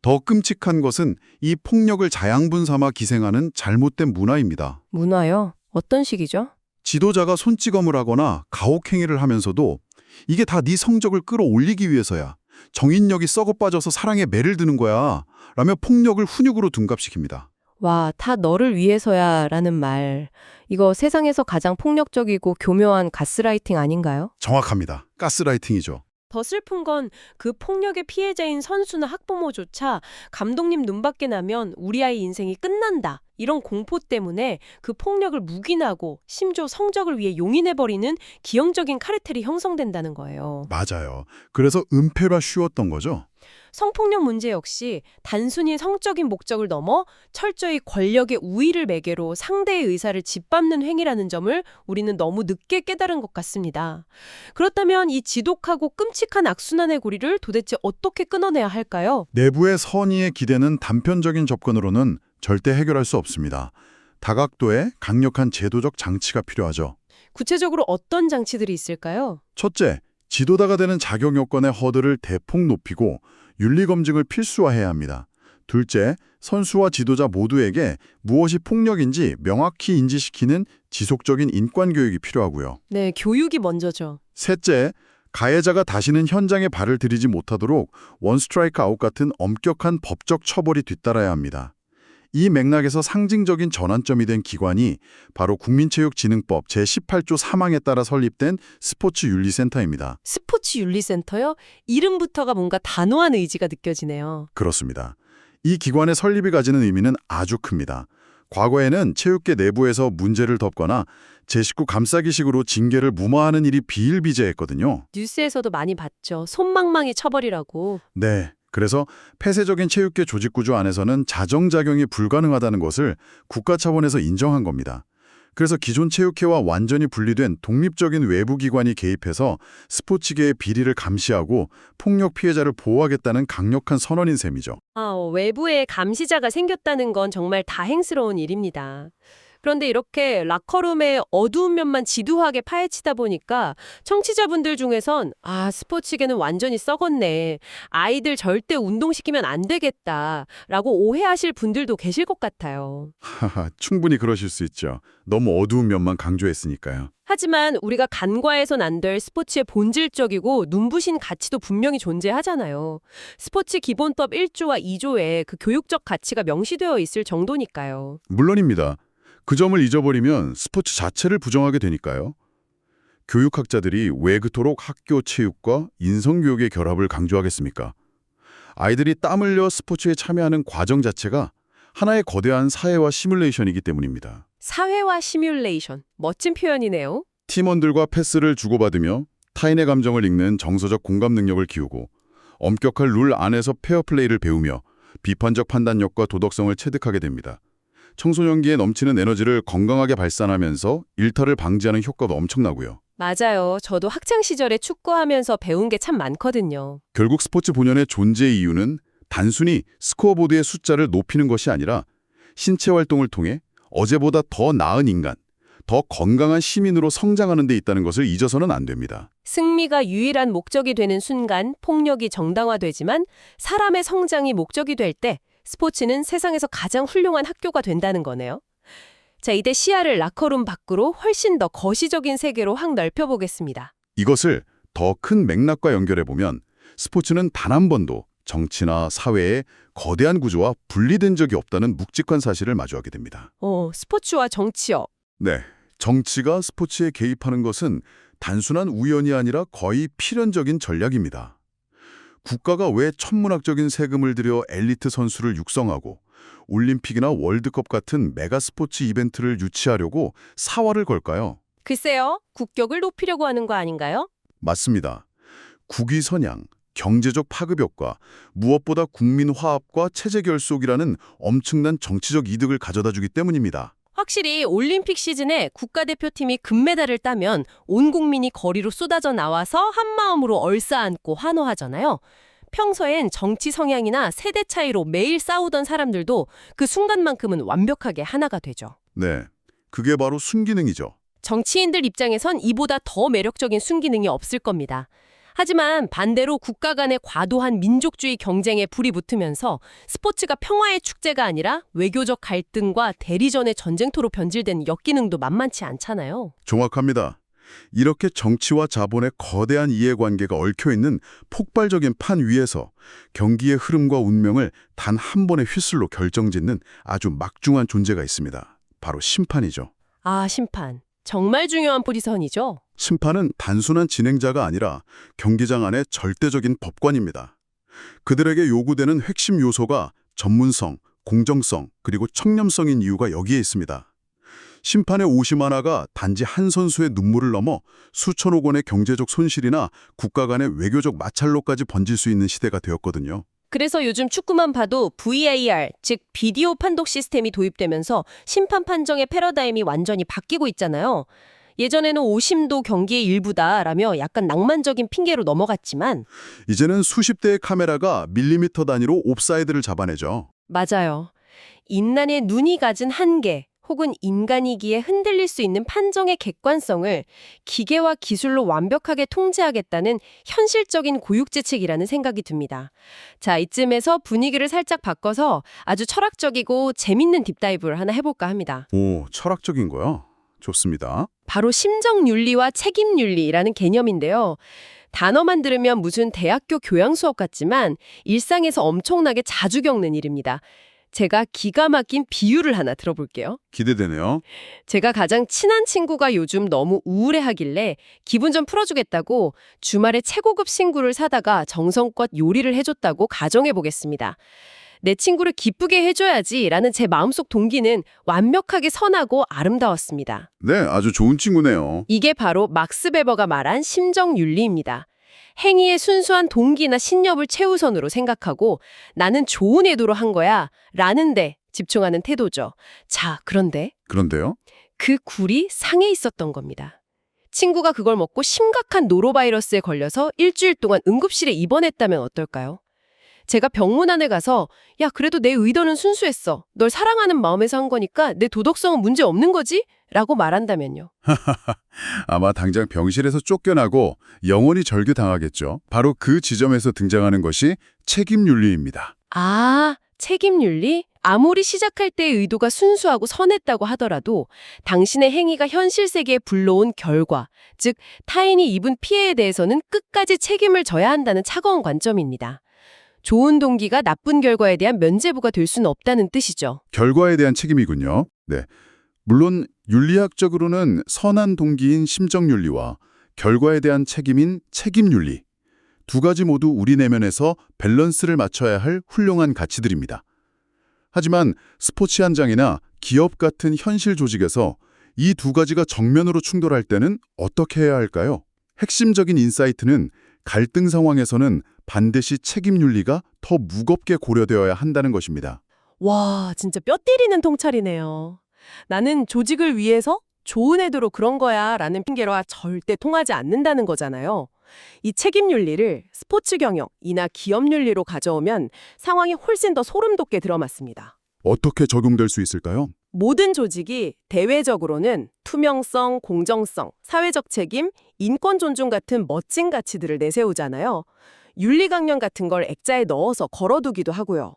더 끔찍한 것은 이 폭력을 자양분 삼아 기생하는 잘못된 문화입니다. 문화요? 어떤 식이죠? 지도자가 손찌검을 하거나 가혹행위를 하면서도 이게 다 네 성적을 끌어올리기 위해서야. 정인력이 썩어 빠져서 사랑에 매를 드는 거야. 라며 폭력을 훈육으로 둔갑시킵니다. 와, 다 너를 위해서야 라는 말. 이거 세상에서 가장 폭력적이고 교묘한 가스라이팅 아닌가요? 정확합니다. 가스라이팅이죠. 더 슬픈 건 그 폭력의 피해자인 선수나 학부모조차 감독님 눈밖에 나면 우리 아이 인생이 끝난다. 이런 공포 때문에 그 폭력을 묵인하고 심지어 성적을 위해 용인해버리는 기형적인 카르텔이 형성된다는 거예요. 맞아요. 그래서 은폐가 쉬웠던 거죠. 성폭력 문제 역시 단순히 성적인 목적을 넘어 철저히 권력의 우위를 매개로 상대의 의사를 짓밟는 행위라는 점을 우리는 너무 늦게 깨달은 것 같습니다. 그렇다면 이 지독하고 끔찍한 악순환의 고리를 도대체 어떻게 끊어내야 할까요? 내부의 선의의 기대는 단편적인 접근으로는 절대 해결할 수 없습니다. 다각도의 강력한 제도적 장치가 필요하죠. 구체적으로 어떤 장치들이 있을까요? 첫째, 지도자가 되는 자격 요건의 허들을 대폭 높이고 윤리 검증을 필수화해야 합니다. 둘째, 선수와 지도자 모두에게 무엇이 폭력인지 명확히 인지시키는 지속적인 인권 교육이 필요하고요. 네, 교육이 먼저죠. 셋째, 가해자가 다시는 현장에 발을 들이지 못하도록 원 스트라이크 아웃 같은 엄격한 법적 처벌이 뒤따라야 합니다. 이 맥락에서 상징적인 전환점이 된 기관이 바로 국민체육진흥법 제18조 3항에 따라 설립된 스포츠윤리센터입니다. 스포츠윤리센터요? 이름부터가 뭔가 단호한 의지가 느껴지네요. 그렇습니다. 이 기관의 설립이 가지는 의미는 아주 큽니다. 과거에는 체육계 내부에서 문제를 덮거나 제 식구 감싸기식으로 징계를 무마하는 일이 비일비재했거든요. 뉴스에서도 많이 봤죠. 손망망이 처벌이라고. 네. 그래서 폐쇄적인 체육계 조직구조 안에서는 자정작용이 불가능하다는 것을 국가 차원에서 인정한 겁니다. 그래서 기존 체육회와 완전히 분리된 독립적인 외부 기관이 개입해서 스포츠계의 비리를 감시하고 폭력 피해자를 보호하겠다는 강력한 선언인 셈이죠. 외부에 감시자가 생겼다는 건 정말 다행스러운 일입니다. 그런데 이렇게 라커룸의 어두운 면만 지두하게 파헤치다 보니까 청취자분들 중에선 스포츠계는 완전히 썩었네. 아이들 절대 운동시키면 안 되겠다라고 오해하실 분들도 계실 것 같아요. 하하, 충분히 그러실 수 있죠. 너무 어두운 면만 강조했으니까요. 하지만 우리가 간과해선 안 될 스포츠의 본질적이고 눈부신 가치도 분명히 존재하잖아요. 스포츠 기본법 1조와 2조에 그 교육적 가치가 명시되어 있을 정도니까요. 물론입니다. 그 점을 잊어버리면 스포츠 자체를 부정하게 되니까요. 교육학자들이 왜 그토록 학교 체육과 인성교육의 결합을 강조하겠습니까? 아이들이 땀 흘려 스포츠에 참여하는 과정 자체가 하나의 거대한 사회화 시뮬레이션이기 때문입니다. 사회화 시뮬레이션. 멋진 표현이네요. 팀원들과 패스를 주고받으며 타인의 감정을 읽는 정서적 공감 능력을 키우고 엄격한 룰 안에서 페어플레이를 배우며 비판적 판단력과 도덕성을 체득하게 됩니다. 청소년기에 넘치는 에너지를 건강하게 발산하면서 일탈을 방지하는 효과도 엄청나고요. 맞아요. 저도 학창 시절에 축구하면서 배운 게 참 많거든요. 결국 스포츠 본연의 존재 이유는 단순히 스코어보드의 숫자를 높이는 것이 아니라 신체 활동을 통해 어제보다 더 나은 인간, 더 건강한 시민으로 성장하는 데 있다는 것을 잊어서는 안 됩니다. 승리가 유일한 목적이 되는 순간 폭력이 정당화되지만 사람의 성장이 목적이 될 때 스포츠는 세상에서 가장 훌륭한 학교가 된다는 거네요. 자, 이제 시야를 라커룸 밖으로 훨씬 더 거시적인 세계로 확 넓혀보겠습니다. 이것을 더 큰 맥락과 연결해보면 스포츠는 단 한 번도 정치나 사회의 거대한 구조와 분리된 적이 없다는 묵직한 사실을 마주하게 됩니다. 스포츠와 정치요. 네, 정치가 스포츠에 개입하는 것은 단순한 우연이 아니라 거의 필연적인 전략입니다. 국가가 왜 천문학적인 세금을 들여 엘리트 선수를 육성하고 올림픽이나 월드컵 같은 메가 스포츠 이벤트를 유치하려고 사활을 걸까요? 글쎄요. 국격을 높이려고 하는 거 아닌가요? 맞습니다. 국위 선양, 경제적 파급 효과, 무엇보다 국민 화합과 체제 결속이라는 엄청난 정치적 이득을 가져다 주기 때문입니다. 확실히 올림픽 시즌에 국가대표팀이 금메달을 따면 온 국민이 거리로 쏟아져 나와서 한마음으로 얼싸안고 환호하잖아요. 평소엔 정치 성향이나 세대 차이로 매일 싸우던 사람들도 그 순간만큼은 완벽하게 하나가 되죠. 네, 그게 바로 순기능이죠. 정치인들 입장에선 이보다 더 매력적인 순기능이 없을 겁니다. 하지만 반대로 국가 간의 과도한 민족주의 경쟁에 불이 붙으면서 스포츠가 평화의 축제가 아니라 외교적 갈등과 대리전의 전쟁터로 변질된 역기능도 만만치 않잖아요. 정확합니다. 이렇게 정치와 자본의 거대한 이해관계가 얽혀있는 폭발적인 판 위에서 경기의 흐름과 운명을 단 한 번의 휘슬로 결정짓는 아주 막중한 존재가 있습니다. 바로 심판이죠. 심판. 정말 중요한 뿌리선이죠. 심판은 단순한 진행자가 아니라 경기장 안의 절대적인 법관입니다. 그들에게 요구되는 핵심 요소가 전문성, 공정성, 그리고 청렴성인 이유가 여기에 있습니다. 심판의 오심 하나가 단지 한 선수의 눈물을 넘어 수천억 원의 경제적 손실이나 국가 간의 외교적 마찰로까지 번질 수 있는 시대가 되었거든요. 그래서 요즘 축구만 봐도 VAR, 즉 비디오 판독 시스템이 도입되면서 심판 판정의 패러다임이 완전히 바뀌고 있잖아요. 예전에는 오심도 경기의 일부다라며 약간 낭만적인 핑계로 넘어갔지만 이제는 수십 대의 카메라가 밀리미터 단위로 옵사이드를 잡아내죠. 맞아요. 인간의 눈이 가진 한계 혹은 인간이기에 흔들릴 수 있는 판정의 객관성을 기계와 기술로 완벽하게 통제하겠다는 현실적인 고육지책이라는 생각이 듭니다. 자, 이쯤에서 분위기를 살짝 바꿔서 아주 철학적이고 재밌는 딥다이브를 하나 해볼까 합니다. 오, 철학적인 거요? 좋습니다. 바로 심정윤리와 책임윤리라는 개념인데요. 단어만 들으면 무슨 대학교 교양 수업 같지만 일상에서 엄청나게 자주 겪는 일입니다. 제가 기가 막힌 비유를 하나 들어볼게요. 기대되네요. 제가 가장 친한 친구가 요즘 너무 우울해하길래 기분 좀 풀어주겠다고 주말에 최고급 신구를 사다가 정성껏 요리를 해줬다고 가정해보겠습니다. 내 친구를 기쁘게 해줘야지라는 제 마음속 동기는 완벽하게 선하고 아름다웠습니다. 네, 아주 좋은 친구네요. 이게 바로 막스 베버가 말한 심정윤리입니다. 행위의 순수한 동기나 신념을 최우선으로 생각하고 나는 좋은 의도로 한 거야 라는 데 집중하는 태도죠. 자, 그런데요? 그 굴이 상해 있었던 겁니다. 친구가 그걸 먹고 심각한 노로바이러스에 걸려서 일주일 동안 응급실에 입원했다면 어떨까요? 제가 병문안에 가서 야, 그래도 내 의도는 순수했어. 널 사랑하는 마음에서 한 거니까 내 도덕성은 문제 없는 거지? 라고 말한다면요. 아마 당장 병실에서 쫓겨나고 영원히 절규당하겠죠. 바로 그 지점에서 등장하는 것이 책임윤리입니다. 아, 책임윤리? 아무리 시작할 때의 의도가 순수하고 선했다고 하더라도 당신의 행위가 현실 세계에 불러온 결과, 즉 타인이 입은 피해에 대해서는 끝까지 책임을 져야 한다는 차가운 관점입니다. 좋은 동기가 나쁜 결과에 대한 면죄부가 될 수는 없다는 뜻이죠. 결과에 대한 책임이군요. 네. 물론 윤리학적으로는 선한 동기인 심정윤리와 결과에 대한 책임인 책임윤리. 두 가지 모두 우리 내면에서 밸런스를 맞춰야 할 훌륭한 가치들입니다. 하지만 스포츠 현장이나 기업 같은 현실 조직에서 이 두 가지가 정면으로 충돌할 때는 어떻게 해야 할까요? 핵심적인 인사이트는 갈등 상황에서는 반드시 책임윤리가 더 무겁게 고려되어야 한다는 것입니다. 와, 진짜 뼈 때리는 통찰이네요. 나는 조직을 위해서 좋은 의도로 그런 거야 라는 핑계로 절대 통하지 않는다는 거잖아요. 이 책임윤리를 스포츠 경영이나 기업윤리로 가져오면 상황이 훨씬 더 소름 돋게 들어맞습니다. 어떻게 적용될 수 있을까요? 모든 조직이 대외적으로는 투명성, 공정성, 사회적 책임, 인권 존중 같은 멋진 가치들을 내세우잖아요. 윤리 강령 같은 걸 액자에 넣어서 걸어두기도 하고요.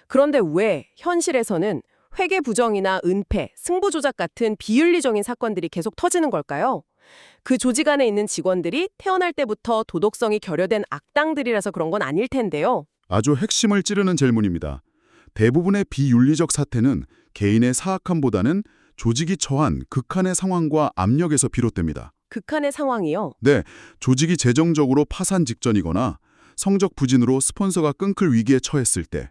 그런데 왜 현실에서는 회계 부정이나 은폐, 승부 조작 같은 비윤리적인 사건들이 계속 터지는 걸까요? 그 조직 안에 있는 직원들이 태어날 때부터 도덕성이 결여된 악당들이라서 그런 건 아닐 텐데요. 아주 핵심을 찌르는 질문입니다. 대부분의 비윤리적 사태는 개인의 사악함보다는 조직이 처한 극한의 상황과 압력에서 비롯됩니다. 극한의 상황이요. 네, 조직이 재정적으로 파산 직전이거나 성적 부진으로 스폰서가 끊길 위기에 처했을 때,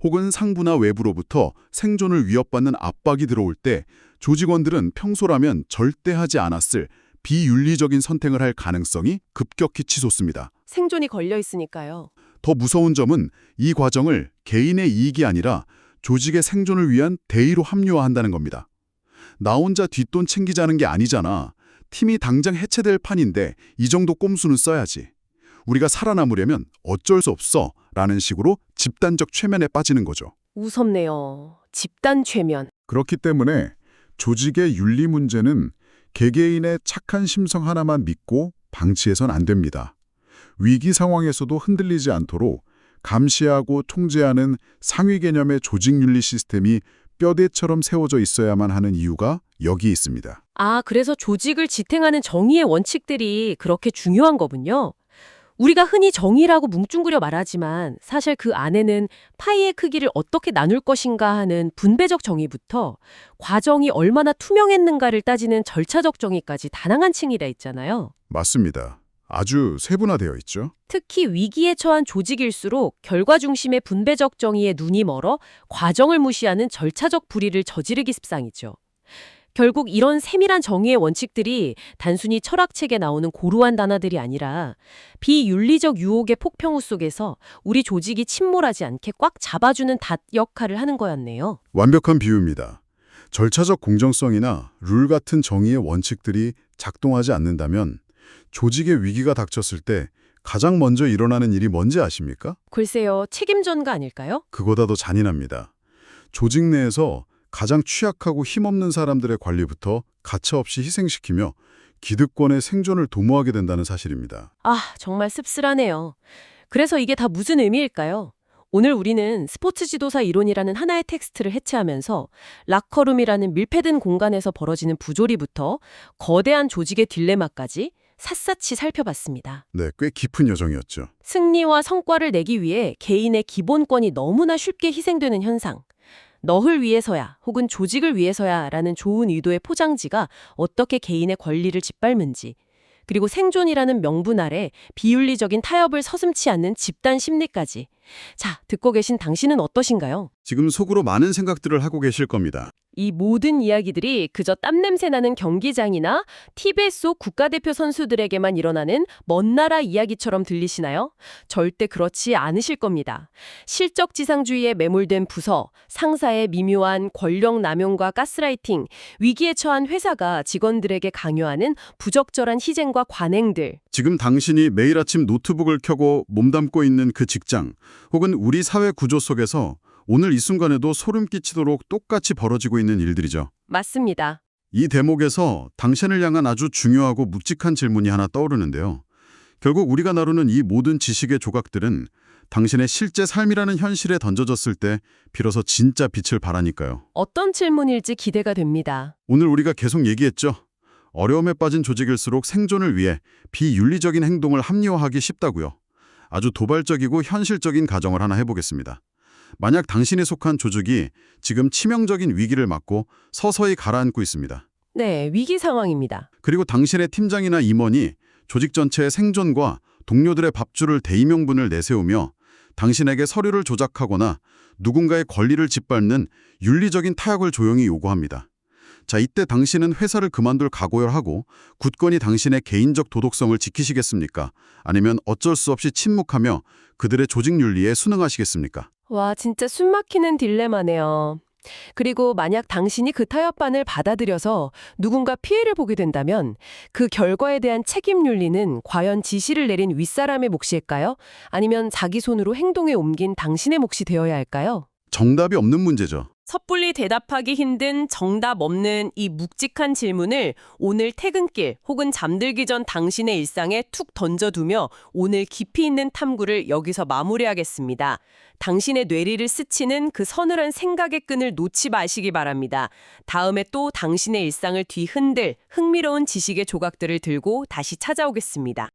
혹은 상부나 외부로부터 생존을 위협받는 압박이 들어올 때 조직원들은 평소라면 절대 하지 않았을 비윤리적인 선택을 할 가능성이 급격히 치솟습니다. 생존이 걸려 있으니까요. 더 무서운 점은 이 과정을 개인의 이익이 아니라 조직의 생존을 위한 대의로 합리화한다는 겁니다. 나 혼자 뒷돈 챙기자는 게 아니잖아. 팀이 당장 해체될 판인데 이 정도 꼼수는 써야지. 우리가 살아남으려면 어쩔 수 없어 라는 식으로 집단적 최면에 빠지는 거죠. 무섭네요. 집단 최면. 그렇기 때문에 조직의 윤리 문제는 개개인의 착한 심성 하나만 믿고 방치해선 안 됩니다. 위기 상황에서도 흔들리지 않도록 감시하고 통제하는 상위 개념의 조직윤리 시스템이 뼈대처럼 세워져 있어야만 하는 이유가 여기 있습니다. 아, 그래서 조직을 지탱하는 정의의 원칙들이 그렇게 중요한 거군요. 우리가 흔히 정의라고 뭉뚱그려 말하지만 사실 그 안에는 파이의 크기를 어떻게 나눌 것인가 하는 분배적 정의부터 과정이 얼마나 투명했는가를 따지는 절차적 정의까지 다양한 층이라 있잖아요. 맞습니다. 아주 세분화되어 있죠. 특히 위기에 처한 조직일수록 결과 중심의 분배적 정의에 눈이 멀어 과정을 무시하는 절차적 불의를 저지르기 십상이죠. 결국 이런 세밀한 정의의 원칙들이 단순히 철학책에 나오는 고루한 단어들이 아니라 비윤리적 유혹의 폭풍우 속에서 우리 조직이 침몰하지 않게 꽉 잡아주는 닷 역할을 하는 거였네요. 완벽한 비유입니다. 절차적 공정성이나 룰 같은 정의의 원칙들이 작동하지 않는다면 조직의 위기가 닥쳤을 때 가장 먼저 일어나는 일이 뭔지 아십니까? 글쎄요, 책임전가 아닐까요? 그보다 더 잔인합니다. 조직 내에서 가장 취약하고 힘없는 사람들의 관리부터 가차없이 희생시키며 기득권의 생존을 도모하게 된다는 사실입니다. 아, 정말 씁쓸하네요. 그래서 이게 다 무슨 의미일까요? 오늘 우리는 스포츠 지도사 이론이라는 하나의 텍스트를 해체하면서 락커룸이라는 밀폐된 공간에서 벌어지는 부조리부터 거대한 조직의 딜레마까지 샅샅이 살펴봤습니다. 네, 꽤 깊은 여정이었죠. 승리와 성과를 내기 위해 개인의 기본권이 너무나 쉽게 희생되는 현상. 너를 위해서야 혹은 조직을 위해서야 라는 좋은 의도의 포장지가 어떻게 개인의 권리를 짓밟는지, 그리고 생존이라는 명분 아래 비윤리적인 타협을 서슴지 않는 집단 심리까지. 자, 듣고 계신 당신은 어떠신가요? 지금 속으로 많은 생각들을 하고 계실 겁니다. 이 모든 이야기들이 그저 땀냄새 나는 경기장이나 TV 속 국가대표 선수들에게만 일어나는 먼 나라 이야기처럼 들리시나요? 절대 그렇지 않으실 겁니다. 실적지상주의에 매몰된 부서, 상사의 미묘한 권력 남용과 가스라이팅, 위기에 처한 회사가 직원들에게 강요하는 부적절한 희생과 관행들. 지금 당신이 매일 아침 노트북을 켜고 몸담고 있는 그 직장, 혹은 우리 사회 구조 속에서 오늘 이 순간에도 소름 끼치도록 똑같이 벌어지고 있는 일들이죠. 맞습니다. 이 대목에서 당신을 향한 아주 중요하고 묵직한 질문이 하나 떠오르는데요. 결국 우리가 나누는 이 모든 지식의 조각들은 당신의 실제 삶이라는 현실에 던져졌을 때 비로소 진짜 빛을 발하니까요. 어떤 질문일지 기대가 됩니다. 오늘 우리가 계속 얘기했죠. 어려움에 빠진 조직일수록 생존을 위해 비윤리적인 행동을 합리화하기 쉽다고요. 아주 도발적이고 현실적인 가정을 하나 해보겠습니다. 만약 당신이 속한 조직이 지금 치명적인 위기를 맞고 서서히 가라앉고 있습니다. 네, 위기 상황입니다. 그리고 당신의 팀장이나 임원이 조직 전체의 생존과 동료들의 밥줄을 대의명분을 내세우며 당신에게 서류를 조작하거나 누군가의 권리를 짓밟는 윤리적인 타협을 조용히 요구합니다. 자, 이때 당신은 회사를 그만둘 각오를 하고 굳건히 당신의 개인적 도덕성을 지키시겠습니까? 아니면 어쩔 수 없이 침묵하며 그들의 조직 윤리에 순응하시겠습니까? 와, 진짜 숨막히는 딜레마네요. 그리고 만약 당신이 그 타협반을 받아들여서 누군가 피해를 보게 된다면 그 결과에 대한 책임 윤리는 과연 지시를 내린 윗사람의 몫일까요? 아니면 자기 손으로 행동에 옮긴 당신의 몫이 되어야 할까요? 정답이 없는 문제죠. 섣불리 대답하기 힘든 정답 없는 이 묵직한 질문을 오늘 퇴근길 혹은 잠들기 전 당신의 일상에 툭 던져두며 오늘 깊이 있는 탐구를 여기서 마무리하겠습니다. 당신의 뇌리를 스치는 그 서늘한 생각의 끈을 놓지 마시기 바랍니다. 다음에 또 당신의 일상을 뒤흔들 흥미로운 지식의 조각들을 들고 다시 찾아오겠습니다.